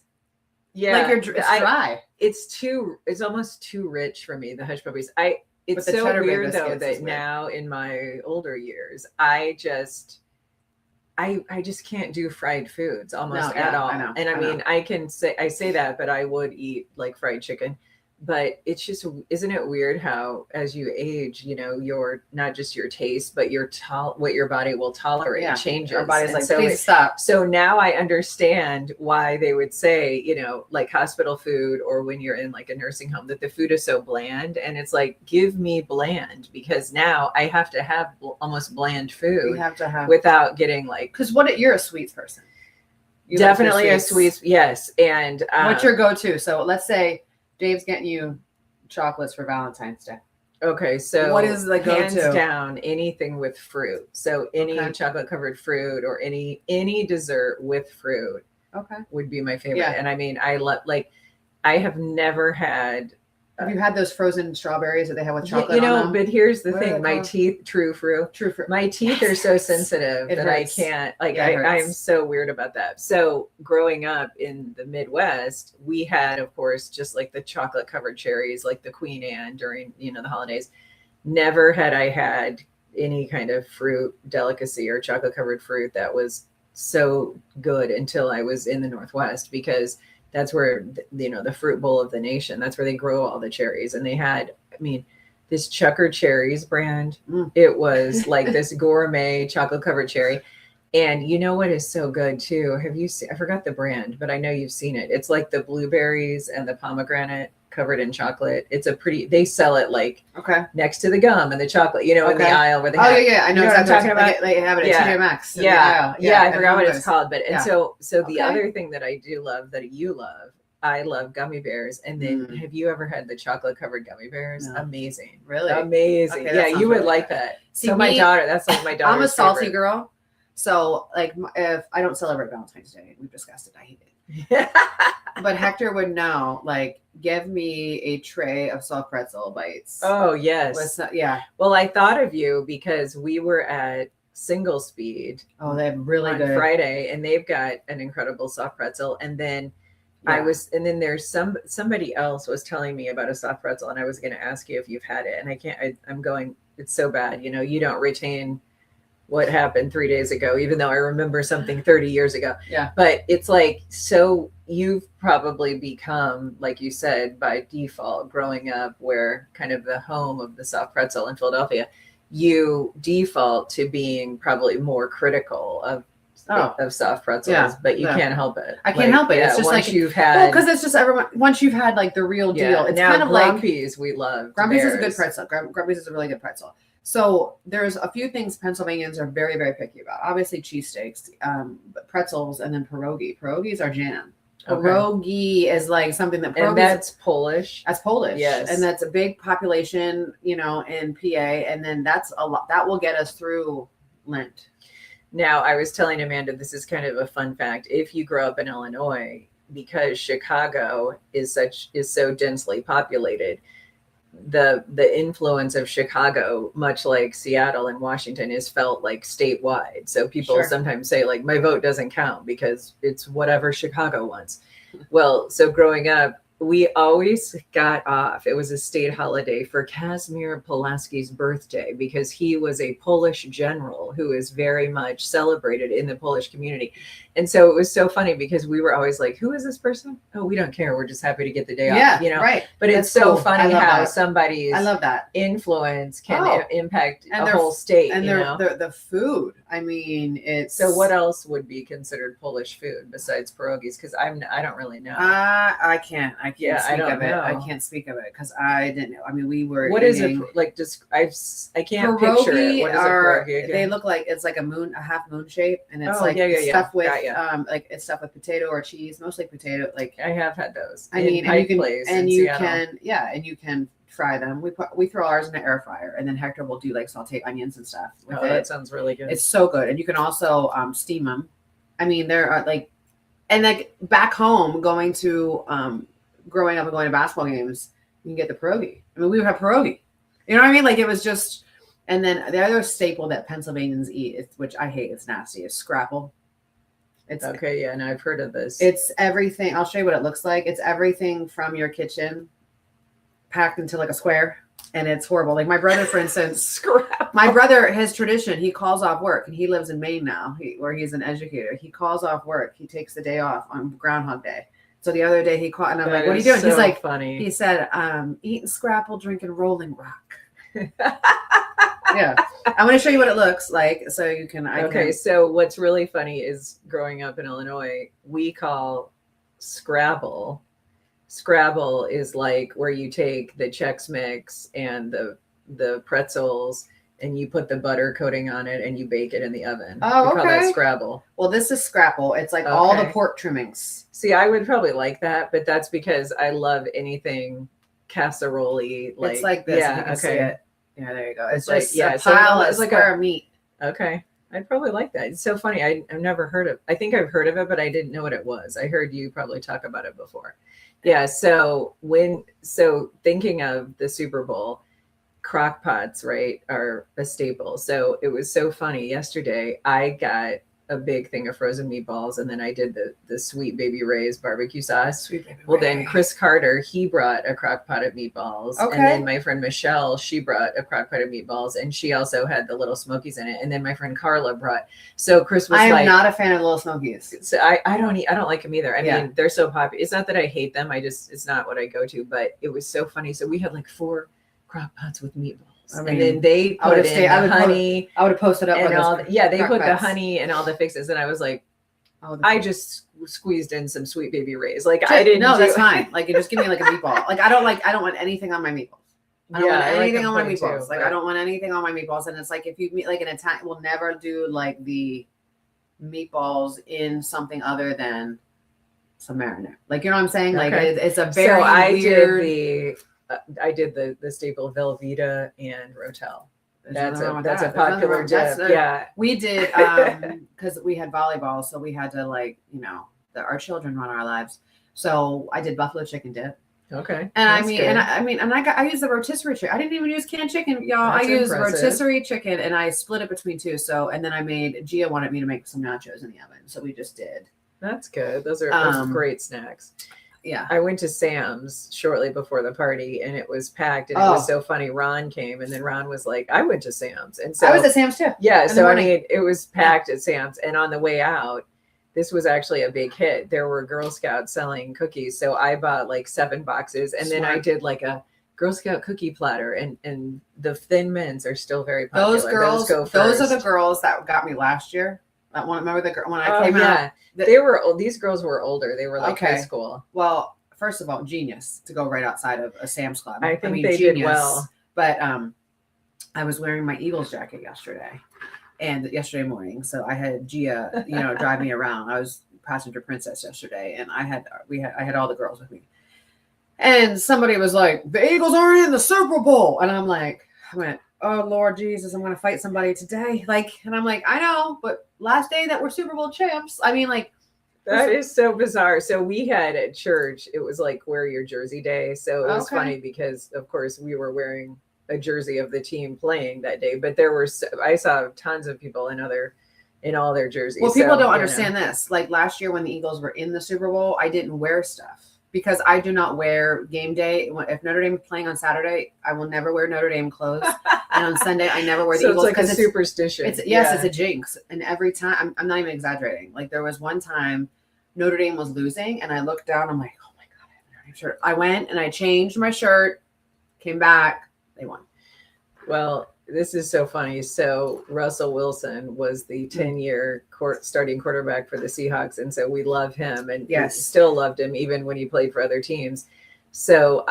Yeah, like it's dry. It's almost too rich for me. The Hush Puppies. It's so weird though that now in my older years, I just can't do fried foods almost at all. And I mean, I say that, but I would eat like fried chicken. But it's just, isn't it weird how as you age, your not just your taste, but what your body will tolerate changes. Our body's like, please stop. So now I understand why they would say, like hospital food, or when you're in like a nursing home, that the food is so bland. And it's like, give me bland, because now I have to have almost bland food. We have to have without getting like, because you're a sweets person. Definitely a sweets. Yes. And what's your go-to? So let's say Dave's getting you chocolates for Valentine's Day. Okay, so what is the go-to? Hands down, anything with fruit. So any chocolate covered fruit, or any dessert with fruit. Would be my favorite. And I mean, I have never had. Have you had those frozen strawberries that they have with chocolate on them? But here's the thing: my teeth, true fruit. My teeth are so sensitive that hurts. I can't. I'm so weird about that. So growing up in the Midwest, we had, of course, just like the chocolate covered cherries, like the Queen Anne during the holidays. Never had I had any kind of fruit delicacy or chocolate covered fruit that was so good until I was in the Northwest, because that's where, the fruit bowl of the nation, that's where they grow all the cherries. And they had, I mean, this Chucker Cherries brand. It was like this gourmet chocolate covered cherry. And you know what is so good too? Have you seen, I forgot the brand, but I know you've seen it. It's like the blueberries and the pomegranate covered in chocolate. It's they sell it like next to the gum and the chocolate, in the aisle where they have. I know what I'm talking about. They have it at TJ Maxx. Yeah, I forgot what it's called. But and so the other thing that I do love that you love, I love gummy bears. And then have you ever had the chocolate covered gummy bears? No. Amazing. Really? Amazing. Okay, you would like that. See, so my daughter, that's like my daughter's I'm a salty favorite. Girl. So like if I don't celebrate Valentine's Day, we've discussed it. I hate it. But Hector would know, like, give me a tray of soft pretzel bites. Oh, yes. Well, I thought of you because we were at Single Speed. Oh, they have really good Friday, and they've got an incredible soft pretzel. And then there's somebody else was telling me about a soft pretzel, and I was going to ask you if you've had it. And I'm going, it's so bad. You don't retain what happened 3 days ago, even though I remember something 30 years ago. Yeah. But it's like, so you've probably become, like you said, by default, growing up where kind of the home of the soft pretzel in Philadelphia, you default to being probably more critical of soft pretzels, but you can't help it. I can't help it. It's just once like you've had, because it's just everyone. Once you've had like the real deal, it's now kind of Grumpy's, we love. Grumpy's is a good pretzel. Grumpy's is a really good pretzel. So there's a few things Pennsylvanians are very, very picky about. Obviously cheesesteaks, pretzels, and then pierogi. Pierogies are jam. Pierogi is like something that, and that's Polish. That's Polish. Yes. And that's a big population, in PA. And then that's a lot that will get us through Lent. Now, I was telling Amanda, this is kind of a fun fact. If you grow up in Illinois, because Chicago is so densely populated, the influence of Chicago, much like Seattle and Washington, is felt like statewide. So people sometimes say, like, my vote doesn't count because it's whatever Chicago wants. Well, so growing up, we always got off. It was a state holiday for Casimir Pulaski's birthday because he was a Polish general who is very much celebrated in the Polish community. And so it was so funny because we were always like, who is this person? Oh, we don't care. We're just happy to get the day off. Right. But it's so funny how somebody's influence can impact a whole state. And the food. I mean, it's. So what else would be considered Polish food besides pierogies? Because I don't really know. I can't speak of it. know. I can't speak of it because I didn't know. I mean, we were. What eating, is it like? Just I can't picture it. What is a pierogi again? They look like it's like a half moon shape, and it's stuff with like it's stuffed with potato or cheese, mostly potato. Like I have had those. I mean, and you can fry them. We throw ours in the air fryer, and then Hector will do like sauteed onions and stuff with it. That sounds really good. It's so good, and you can also steam them. I mean, there are like, and like back home, growing up and going to basketball games, you can get the pierogi. I mean, we would have pierogi. You know what I mean? Like it was just. And then the other staple that Pennsylvanians eat, which I hate, it's nasty, is scrapple. It's and I've heard of this. It's everything. I'll show you what it looks like. It's everything from your kitchen packed into like a square, and it's horrible. Like my brother, for instance, his tradition, he calls off work, and he lives in Maine now, where he's an educator. He calls off work. He takes the day off on Groundhog Day. So the other day he called, and I'm like, what are you doing? So he's like, funny. He said, eating scrapple, drinking Rolling Rock. Yeah, I'm going to show you what it looks like so you can. So what's really funny is growing up in Illinois, we call Scrabble. Scrabble is like where you take the Chex Mix and the pretzels and you put the butter coating on it and you bake it in the oven. Oh, we call that Scrabble. Well, this is Scrapple. It's like all the pork trimmings. See, I would probably like that, but that's because I love anything casserole-y. It's like this. Yeah, you can see it. Yeah, there you go. It's like, just a pile of square meat. Okay. I'd probably like that. It's so funny. I've never heard of, I think I've heard of it, but I didn't know what it was. I heard you probably talk about it before. Yeah. So thinking of the Super Bowl, crock pots, right, are a staple. So it was so funny. Yesterday, I got a big thing of frozen meatballs, and then I did the Sweet Baby Ray's barbecue sauce. Sweet baby Well, Ray. then Chris Carter, he brought a crock pot of meatballs. Okay. And then my friend Michelle, she brought a crock pot of meatballs, and she also had the little smokies in it. And then my friend Carla brought. So Chris was I am like, not a fan of Little Smokies. so I don't like them either. I Yeah. mean, they're so popular. It's not that I hate them. It's not what I go to, but it was so funny. So we had like 4 crock pots with meatballs. And then they I would put have in the honey I would have posted up and with all those yeah, they crock put the pots. honey and all the fixes. And I was like, Oh, I just squeezed in some Sweet Baby Ray's. Like I didn't No, do that's fine. Like you just give me like a meatball. Like I don't want anything on my meatballs. I don't want I like anything them on my plain meatballs. too, Like but- I don't want anything on my meatballs. And it's like if you meet like an Italian, we'll never do like the meatballs in something other than some marinara. Like you know what I'm saying? Like Okay. it's a very so I weird. did the staple Velveeta and Rotel. There's That's nothing a wrong with that's that. a There's nothing popular wrong- dip. that's a- Yeah. We did because we had volleyball, so we had to like our children run our lives. So I did buffalo chicken dip, Okay. and That's I good. mean, I used the rotisserie chicken. I didn't even use canned chicken, y'all. That's I used impressive. rotisserie chicken, and I split it between 2. So and then I made Gia wanted me to make some nachos in the oven, so we just did. That's good. Those are great snacks. Yeah. I went to Sam's shortly before the party and it was packed and it was so funny. Ron came and then Ron was like, I went to Sam's. And so I was at Sam's too. yeah, in the so I morning. mean it was packed at Sam's, and on the way out, this was actually a big hit. There were Girl Scouts selling cookies. So I bought like 7 boxes and then I Smart. did like a Girl Scout cookie platter, and the Thin Mints are still very popular. Those girls, go those are the first. girls that got me last year. That one, remember the girl when I Oh, came out? yeah. the- They were old. These girls were older. They were like high Okay. school. Well, first of all, genius to go right outside of a Sam's Club. I think mean, they did well. But I was wearing my Eagles jacket yesterday morning. So I had Gia, drive me around. I was passenger princess yesterday, and I had all the girls with me. And somebody was like, "The Eagles aren't in the Super Bowl," and I went, "Oh Lord Jesus, I'm going to fight somebody today." And I'm like, "I know, but last day that we're Super Bowl champs." I mean, like. That is so bizarre. So we had at church, it was like wear your jersey day. So it was Okay. funny because, of course, we were wearing a jersey of the team playing that day. But I saw tons of people in all their jerseys. Well, people So, don't you understand this. Like last year when the Eagles were in the Super Bowl, I didn't wear stuff because I do not wear game day. If Notre Dame is playing on Saturday, I will never wear Notre Dame clothes. And on Sunday, I never wear the So Eagles it's like a because superstition. it's a jinx. And every time, I'm not even exaggerating. Like there was one time Notre Dame was losing, and I looked down. I'm like, oh my god, I have a Notre Dame shirt. I went and I changed my shirt, came back, they won. Well, this is so funny. So Russell Wilson was the 10-year starting quarterback for the Seahawks, and so we love him, and Yes. we still loved him even when he played for other teams. So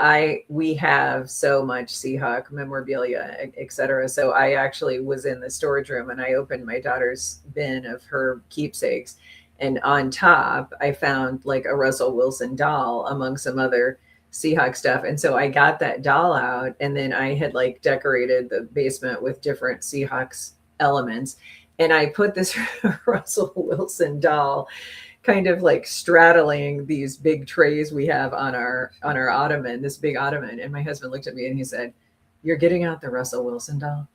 we have so much Seahawk memorabilia, et cetera. So I actually was in the storage room and I opened my daughter's bin of her keepsakes, and on top I found like a Russell Wilson doll among some other Seahawk stuff. And so I got that doll out, and then I had like decorated the basement with different Seahawks elements. And I put this Russell Wilson doll kind of like straddling these big trays we have on our ottoman, this big ottoman. And my husband looked at me and he said, "You're getting out the Russell Wilson doll?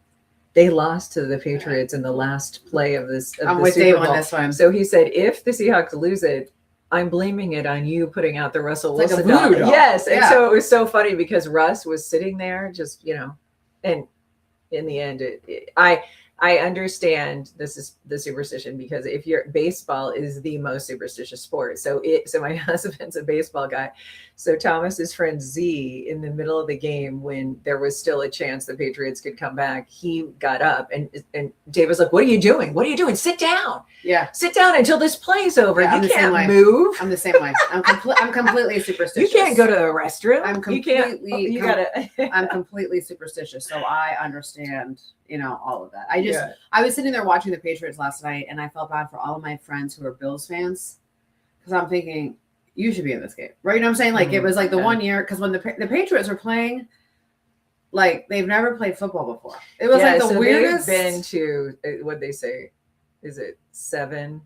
They lost to the Patriots in the last play of this. I'm the with Super Dave Bowl." on this one. So he said, if the Seahawks lose it, I'm blaming it on you putting out the Russell It's like a Wilson voodoo doll. Yes. And Yeah. so it was so funny because Russ was sitting there just, and in the end, I understand this is the superstition because if baseball is the most superstitious sport. So my husband's a baseball guy. So Thomas's friend Z, in the middle of the game when there was still a chance the Patriots could come back, he got up and Dave was like, "What are you doing? What are you doing? Sit down. Yeah, Sit down until this play's over. Yeah, I'm You the same way. can't move. I'm the same way. I'm completely You superstitious. can't go to the restroom. I'm You can't. completely- You gotta. I'm completely superstitious, so I understand, all of that. Yeah. I was sitting there watching the Patriots last night, and I felt bad for all of my friends who are Bills fans because I'm thinking you should be in this game, right? You know what I'm saying? Like it was like the Yeah. one year because when the Patriots were playing, like they've never played football before. It was like the so weirdest. they've been to what they say. Is it 7?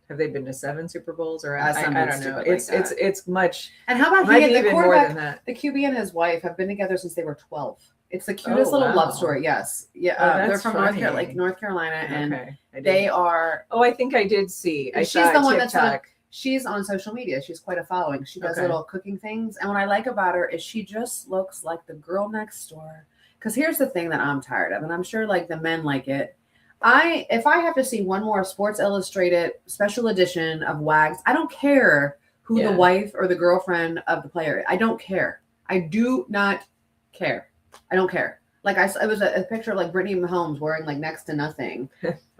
Have they been to 7 Super Bowls or I Something don't know. stupid like It's that. it's much. And how about Might he be and the even more quarterback, than that. the QB and his wife have been together since they were 12. It's the cutest Oh, little wow. love story. Yes. Yeah. Oh, They're that's from funny. North Carolina, and Okay. I they didn't- are. Oh, I think I did see. I And she's saw the it one that's on. TikTok. She's on social media. She's quite a following. She does Okay. little cooking things, and what I like about her is she just looks like the girl next door. Because here's the thing that I'm tired of, and I'm sure like the men like it. If I have to see one more Sports Illustrated special edition of Wags, I don't care who Yeah. the wife or the girlfriend of the player is. I don't care. I do not care. I don't care. Like it was a picture of like Brittany Mahomes wearing like next to nothing.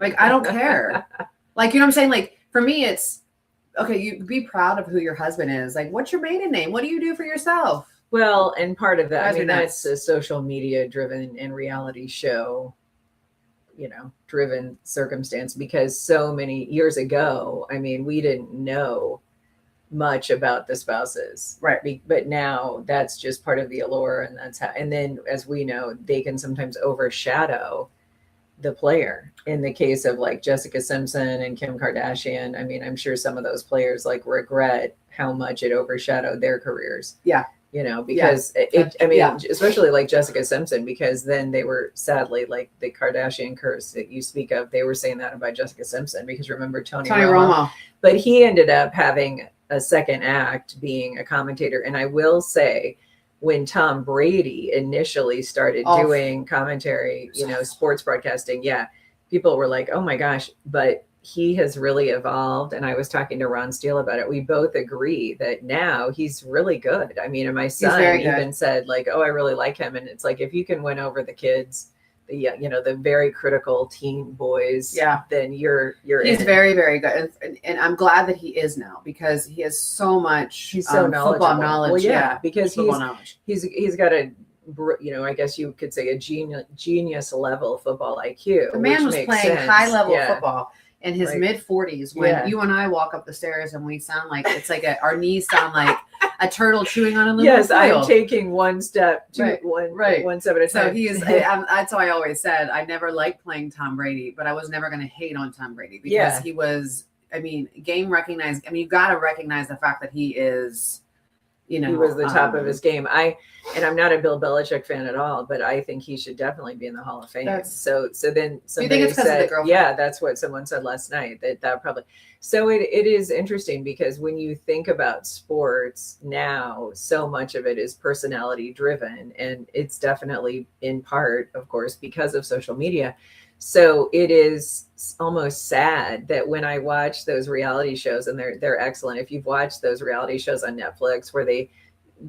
Like I don't care. Like, you know what I'm saying? Like for me, it's okay. You be proud of who your husband is. Like, what's your maiden name? What do you do for yourself? Well, and part of that, Drives I mean, me that's nuts. a social media driven and reality show, driven circumstance because so many years ago, I mean, we didn't know much about the spouses. Right. But now that's just part of the allure. And that's how, and then as we know, they can sometimes overshadow the player. In the case of like Jessica Simpson and Kim Kardashian, I mean, I'm sure some of those players like regret how much it overshadowed their careers. Yeah. Because especially like Jessica Simpson, because then they were sadly like the Kardashian curse that you speak of. They were saying that about Jessica Simpson because remember Tony Romo, but he ended up having a second act being a commentator. And I will say, when Tom Brady initially started doing commentary, sports broadcasting, people were like, oh my gosh, but he has really evolved. And I was talking to Ron Steele about it. We both agree that now he's really good. I mean, and my son even said like, oh, I really like him. And it's like, if you can win over the kids, the very critical teen boys, then you're he's very, very good. And I'm glad that he is now because he has so much he's so football knowledge. Well, because he's got a, I guess you could say a genius level football IQ. The man was playing high level football in his mid 40s when you and I walk up the stairs and we sound like it's like our knees sound like a turtle chewing on a aluminum foil. I'm taking one step to one step at a time. So he is. That's why I always said I never liked playing Tom Brady, but I was never going to hate on Tom Brady because he was. I mean, game recognized. I mean, you got to recognize the fact that he is. He was the top of his game. I'm not a Bill Belichick fan at all, but I think he should definitely be in the Hall of Fame. So then somebody said, that's what someone said last night, that probably. So it is interesting because when you think about sports now, so much of it is personality driven, and it's definitely in part, of course, because of social media. So it is almost sad that when I watch those reality shows, and they're excellent. If you've watched those reality shows on Netflix where they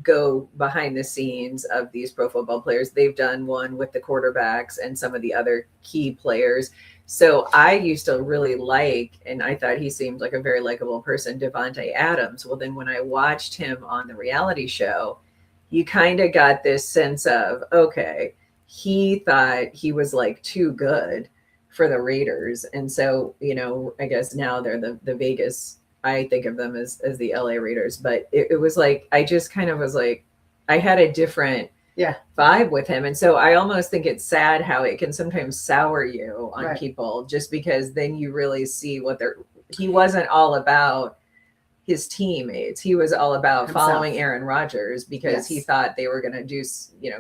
go behind the scenes of these pro football players, they've done one with the quarterbacks and some of the other key players. So I used to really like, and I thought he seemed like a very likable person, Devontae Adams. Well, then when I watched him on the reality show, you kind of got this sense of, okay, he thought he was like too good for the Raiders. And so, I guess now they're the Vegas, I think of them as the LA Raiders, but it was like, I just kind of was like, I had a different vibe with him. And so I almost think it's sad how it can sometimes sour you on people just because then you really see he wasn't all about his teammates. He was all about following Aaron Rodgers because he thought they were going to do,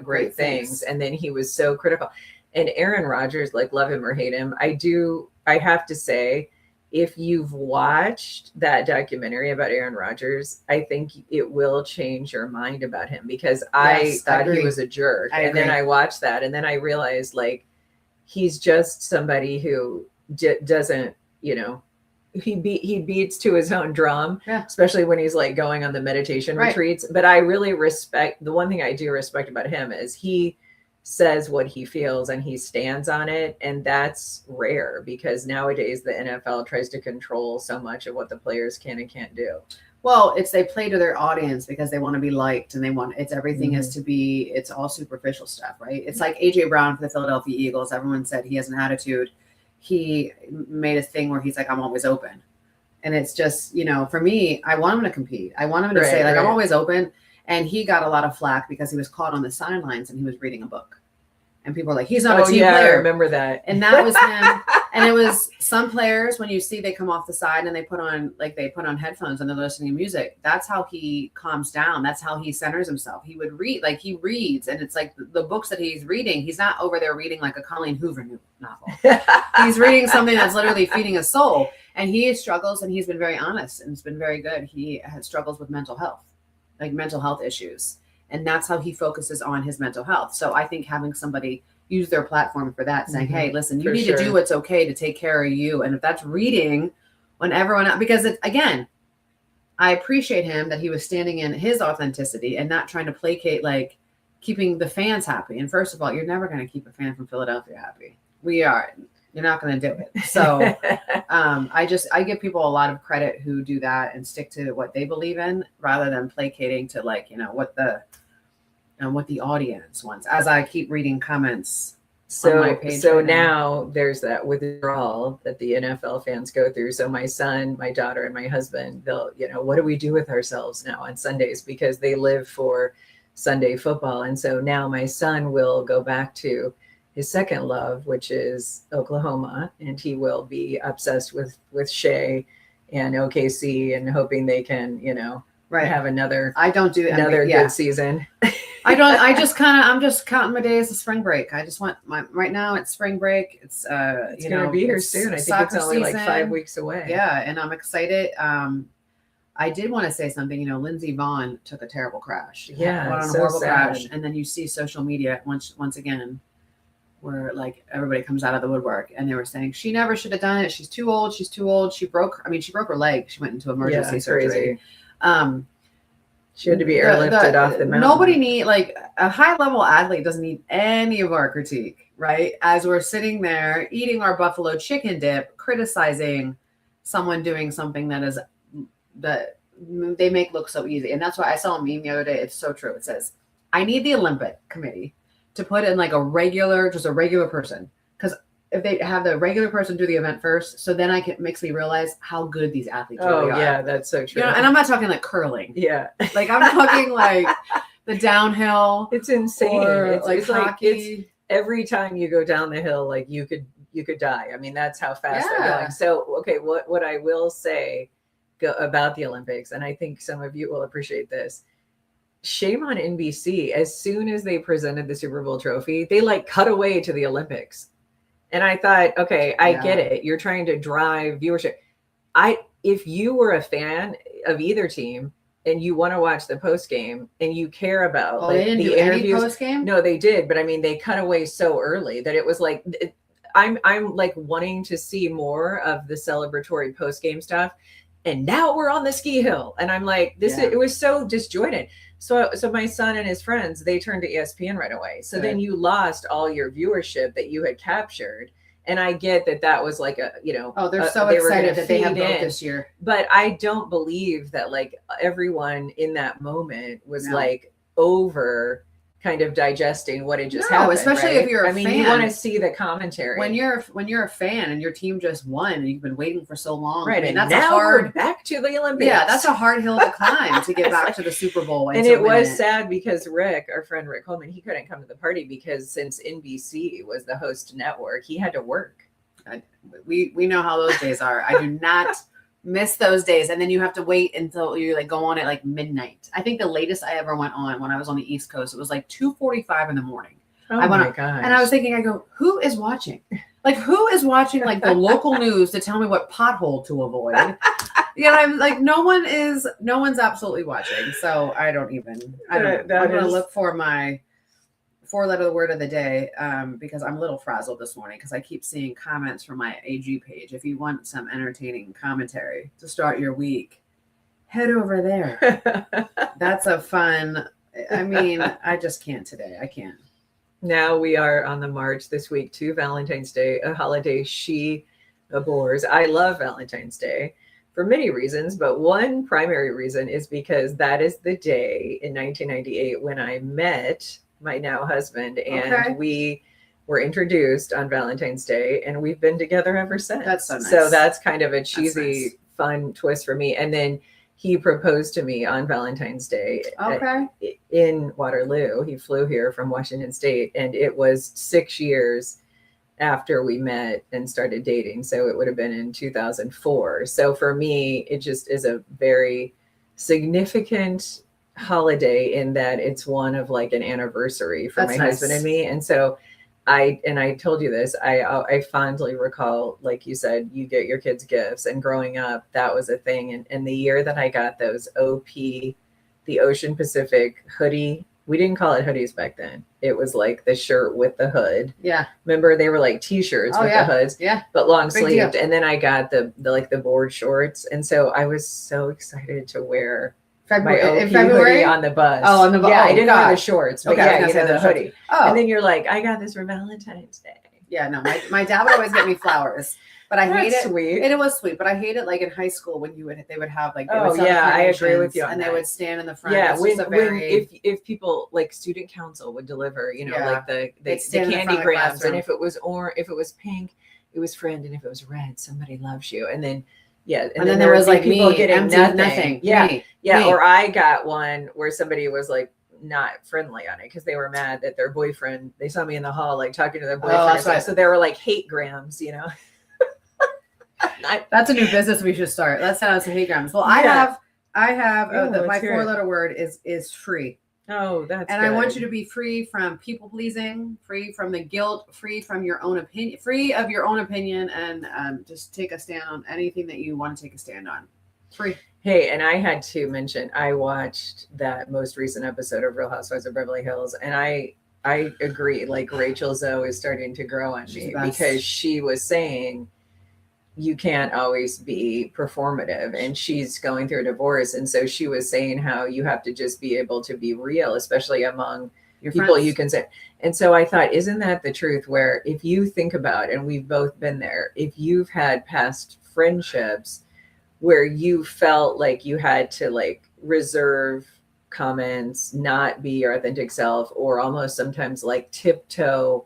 great things. And then he was so critical. And Aaron Rodgers, like love him or hate him, I have to say, if you've watched that documentary about Aaron Rodgers, I think it will change your mind about him because I thought he was a jerk. Then I watched that and then I realized like, he's just somebody who doesn't, he beats to his own drum, especially when he's like going on the meditation retreats. But I really respect, the one thing I do respect about him is he says what he feels and he stands on it. And that's rare because nowadays the NFL tries to control so much of what the players can and can't do. Well, they play to their audience because they want to be liked and everything is to be, it's all superficial stuff, right? It's like AJ Brown for the Philadelphia Eagles. Everyone said he has an attitude. He made a thing where he's like, I'm always open. And it's just, for me, I want him to compete. I want him to say I'm always open. And he got a lot of flack because he was caught on the sidelines and he was reading a book. And people were like, he's not a team player. I remember that. And that was him. And it was some players, when you see they come off the side and they put on headphones and they're listening to music, that's how he calms down. That's how he centers himself. He would read, like he reads, and it's like the books that he's reading, he's not over there reading like a Colleen Hoover novel. He's reading something that's literally feeding his soul. And he struggles, and he's been very honest, and it's been very good. He has struggles with mental health issues. And that's how he focuses on his mental health. So I think having somebody use their platform for that, saying, hey, listen, you need to do what's okay to take care of you. And if that's reading when everyone else, because again, I appreciate him that he was standing in his authenticity and not trying to placate, like keeping the fans happy. And first of all, you're never going to keep a fan from Philadelphia happy. You're not going to do it. So I give people a lot of credit who do that and stick to what they believe in rather than placating to what the audience wants. As I keep reading comments on my page. So now there's that withdrawal that the NFL fans go through. So my son, my daughter, and my husband, they'll, what do we do with ourselves now on Sundays? Because they live for Sunday football. And so now my son will go back to his second love, which is Oklahoma, and he will be obsessed with Shea and OKC and hoping they can, have another good season. I'm just counting my days of spring break. I just want right now it's spring break. It's gonna be here soon. I think it's only like 5 weeks away. Yeah, and I'm excited. I did want to say something. Lindsey Vonn took a terrible crash. Yeah, went on a horrible crash, and then you see social media once again, where like everybody comes out of the woodwork, and they were saying she never should have done it. She's too old. She's too old. She broke her leg. She went into emergency surgery. Crazy. She had to be airlifted off the mountain. Nobody a high level athlete doesn't need any of our critique, right? As we're sitting there eating our buffalo chicken dip, criticizing someone doing something that they make look so easy. And that's why I saw a meme the other day. It's so true. It says, I need the Olympic committee to put in like a regular person. Because if they have the regular person do the event first, so then makes me realize how good these athletes really are. Oh, yeah, that's so true. And I'm not talking like curling. Yeah. Like I'm talking like the downhill. It's insane. It's like every time you go down the hill, like you could die. I mean, that's how fast they're going. So, okay, what I will say about the Olympics, and I think some of you will appreciate this. Shame on NBC. As soon as they presented the Super Bowl trophy, they cut away to the Olympics. And I thought, okay, I get it. You're trying to drive viewership. If you were a fan of either team and you want to watch the post game and you care about they didn't the do interviews, any post game? No, they did. But I mean, they cut away so early that it was like, I'm like wanting to see more of the celebratory post game stuff. And now we're on the ski hill. And I'm like, it was so disjointed. So my son and his friends, they turned to ESPN right away. So then you lost all your viewership that you had captured. And I get that was like they're so excited that they have both this year. But I don't believe that everyone in that moment was over kind of digesting what had just happened. Especially if you're a fan. You want to see the commentary. When you're a fan and your team just won and you've been waiting for so long. Right. I mean, and that's we're back to the Olympics. Yeah, that's a hard hill to climb to get back to the Super Bowl. And it was sad because our friend Rick Coleman, he couldn't come to the party because since NBC was the host network, he had to work. We know how those days are. I do not miss those days. And then you have to wait until you go on at midnight. I think the latest I ever went on when I was on the East Coast, it was 2:45 in the morning. Oh my gosh. And I was thinking, who is watching? Who is watching the local news to tell me what pothole to avoid? I'm like, no one's absolutely watching. So I don't know. I'm going to look for my 4-letter word of the day because I'm a little frazzled this morning because I keep seeing comments from my AG page. If you want some entertaining commentary to start your week, head over there. That's a fun. I just can't today. I can't. Now we are on the march this week to Valentine's Day, a holiday she abhors. I love Valentine's Day for many reasons, but one primary reason is because that is the day in 1998 when I met my now husband, and we were introduced on Valentine's Day, and we've been together ever since. That's so nice. So that's kind of a cheesy, fun twist for me. And then he proposed to me on Valentine's Day in Waterloo. He flew here from Washington State, and it was 6 years after we met and started dating. So it would have been in 2004. So for me, it just is a very significant holiday in that it's one of like an anniversary for That's my nice. husband and me. And so I told you this, I fondly recall, like you said, you get your kids gifts, and growing up, that was a thing. And the year that I got those OP, the Ocean Pacific hoodie, we didn't call it hoodies back then. It was like the shirt with the hood. Yeah. Remember, they were like t-shirts with the hoods, but long sleeved. And then I got the like the board shorts. And so I was so excited to wear my OP hoodie on the bus. Oh, on the bus. Yeah, I I didn't wear the shorts, but the hoodie. Oh. And then you're like, I got this for Valentine's Day. Yeah, no, my dad would always get me flowers, but I hate it. Sweet. And it was sweet, but I hate it like in high school when they would have like, I agree with you on and that. they would stand in the front. Yeah, if people like student council would deliver, like the candygrams, and if it was pink, it was friend, and if it was red, somebody loves you, and then. Yeah, and then there was like people me getting nothing. Yeah, me. Or I got one where somebody was like not friendly on it because they were mad that their boyfriend. They saw me in the hall like talking to their boyfriend, so they were like hate grams, That's a new business we should start. Let's send out some hate grams. Well, I have my 4-letter word is free. Oh, that's and good. I want you to be free from people pleasing, free from the guilt, free from your own opinion, free of your own opinion, and just take a stand on anything that you want to take a stand on. Free. Hey, and I had to mention, I watched that most recent episode of Real Housewives of Beverly Hills, and I agree. Like Rachel Zoe is starting to grow on me because she was saying you can't always be performative, and she's going through a divorce. And so she was saying how you have to just be able to be real, especially among your people friends. You can say. And so I thought, isn't that the truth? Where if you think about, and we've both been there, if you've had past friendships where you felt like you had to like reserve comments, not be your authentic self, or almost sometimes like tiptoe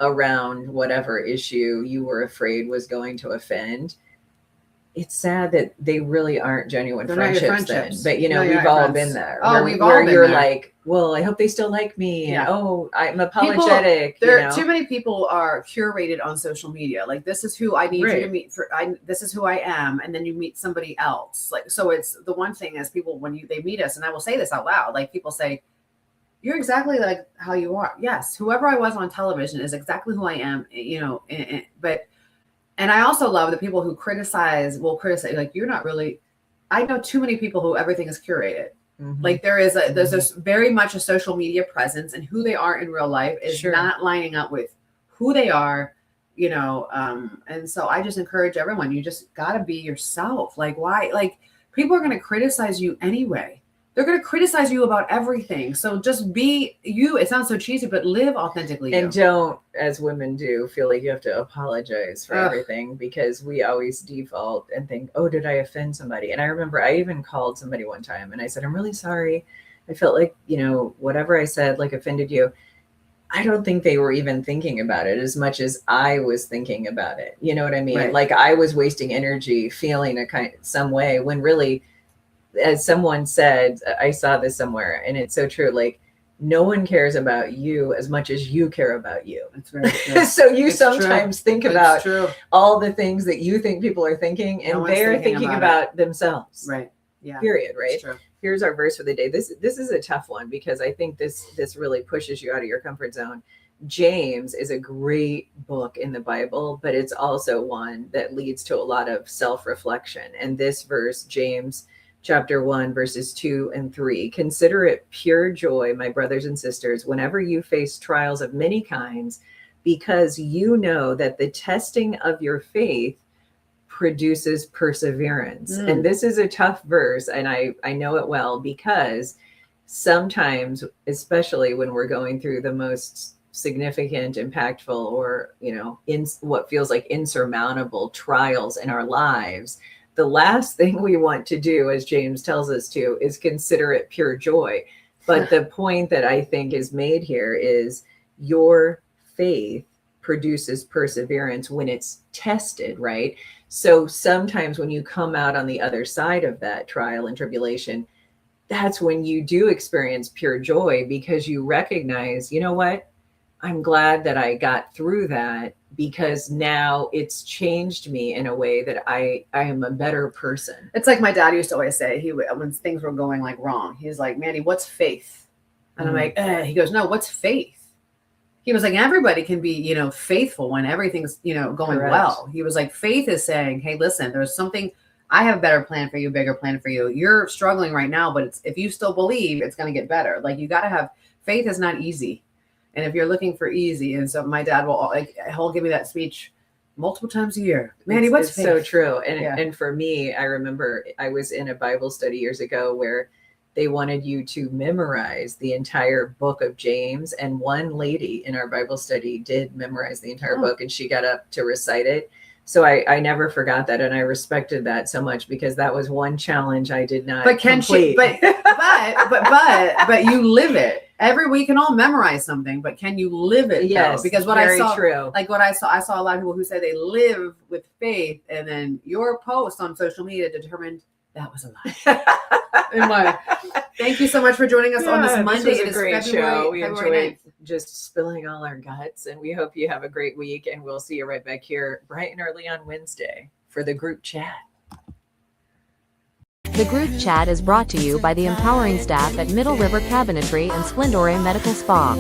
around whatever issue you were afraid was going to offend, it's sad that they really aren't genuine friendships then. But we've all been there. We've all been you're there. Like, well, I hope they still like me. Yeah. And I'm apologetic. Too many people are curated on social media. Like, this is who I need you to meet this is who I am. And then you meet somebody else. Like, so it's the one thing as people, when they meet us, and I will say this out loud, like people say, you're exactly like how you are. Yes. Whoever I was on television is exactly who I am, and I also love the people who will criticize, like, you're not really, I know too many people who everything is curated. Mm-hmm. Like there's this very much a social media presence, and who they are in real life is not lining up with who they are, and so I just encourage everyone, you just got to be yourself. Like, why? Like, people are going to criticize you anyway. They're going to criticize you about everything. So just be you. It sounds so cheesy, but live authentically. And don't, as women do, feel like you have to apologize for everything, because we always default and think, oh, did I offend somebody? And I remember I even called somebody one time and I said, I'm really sorry. I felt like, whatever I said, like, offended you. I don't think they were even thinking about it as much as I was thinking about it. You know what I mean? Right. Like, I was wasting energy feeling some way, when really, as someone said, I saw this somewhere, and it's so true. Like, no one cares about you as much as you care about you. That's very true. So it's sometimes true. Think about all the things that you think people are thinking, and they're thinking about themselves. Right. Yeah. Period. Right. Here's our verse for the day. This is a tough one, because I think this really pushes you out of your comfort zone. James is a great book in the Bible, but it's also one that leads to a lot of self-reflection. And this verse, James chapter 1, verses 2 and 3, consider it pure joy, my brothers and sisters, whenever you face trials of many kinds, because you know that the testing of your faith produces perseverance. And this is a tough verse, and I know it well, because sometimes, especially when we're going through the most significant, impactful, or, in what feels like insurmountable trials in our lives, the last thing we want to do, as James tells us to, is consider it pure joy. But the point that I think is made here is your faith produces perseverance when it's tested, right? So sometimes when you come out on the other side of that trial and tribulation, that's when you do experience pure joy, because you recognize, you know what? I'm glad that I got through that, because now it's changed me in a way that I am a better person. It's like my dad used to always say, when things were going like wrong, he's like, Mandy, what's faith? And I'm like, he goes, no, what's faith? He was like, everybody can be, faithful when everything's, going Correct. well. He was like, faith is saying, hey, listen, there's something, I have a better plan for you, bigger plan for you. You're struggling right now, but if you still believe, it's going to get better. Like, you got to have, faith is not easy. And if you're looking for easy, and so my dad will, he'll give me that speech multiple times a year. Mandy, what's faith? So true. And for me, I remember I was in a Bible study years ago where they wanted you to memorize the entire book of James. And one lady in our Bible study did memorize the entire book, and she got up to recite it. So I never forgot that. And I respected that so much, because that was one challenge I did not complete. But you live it. Every week, can all memorize something, but can you live it? Yes, though? Because what very I saw, true. like what I saw a lot of people who say they live with faith, and then your post on social media determined that was a lie. Thank you so much for joining us on this Monday. It was a great show. We enjoyed 9th. just spilling all our guts, and we hope you have a great week, and we'll see you right back here bright and early on Wednesday for the group chat. The group chat is brought to you by the empowering staff at Middle River Cabinetry and Splendore Medical Spa.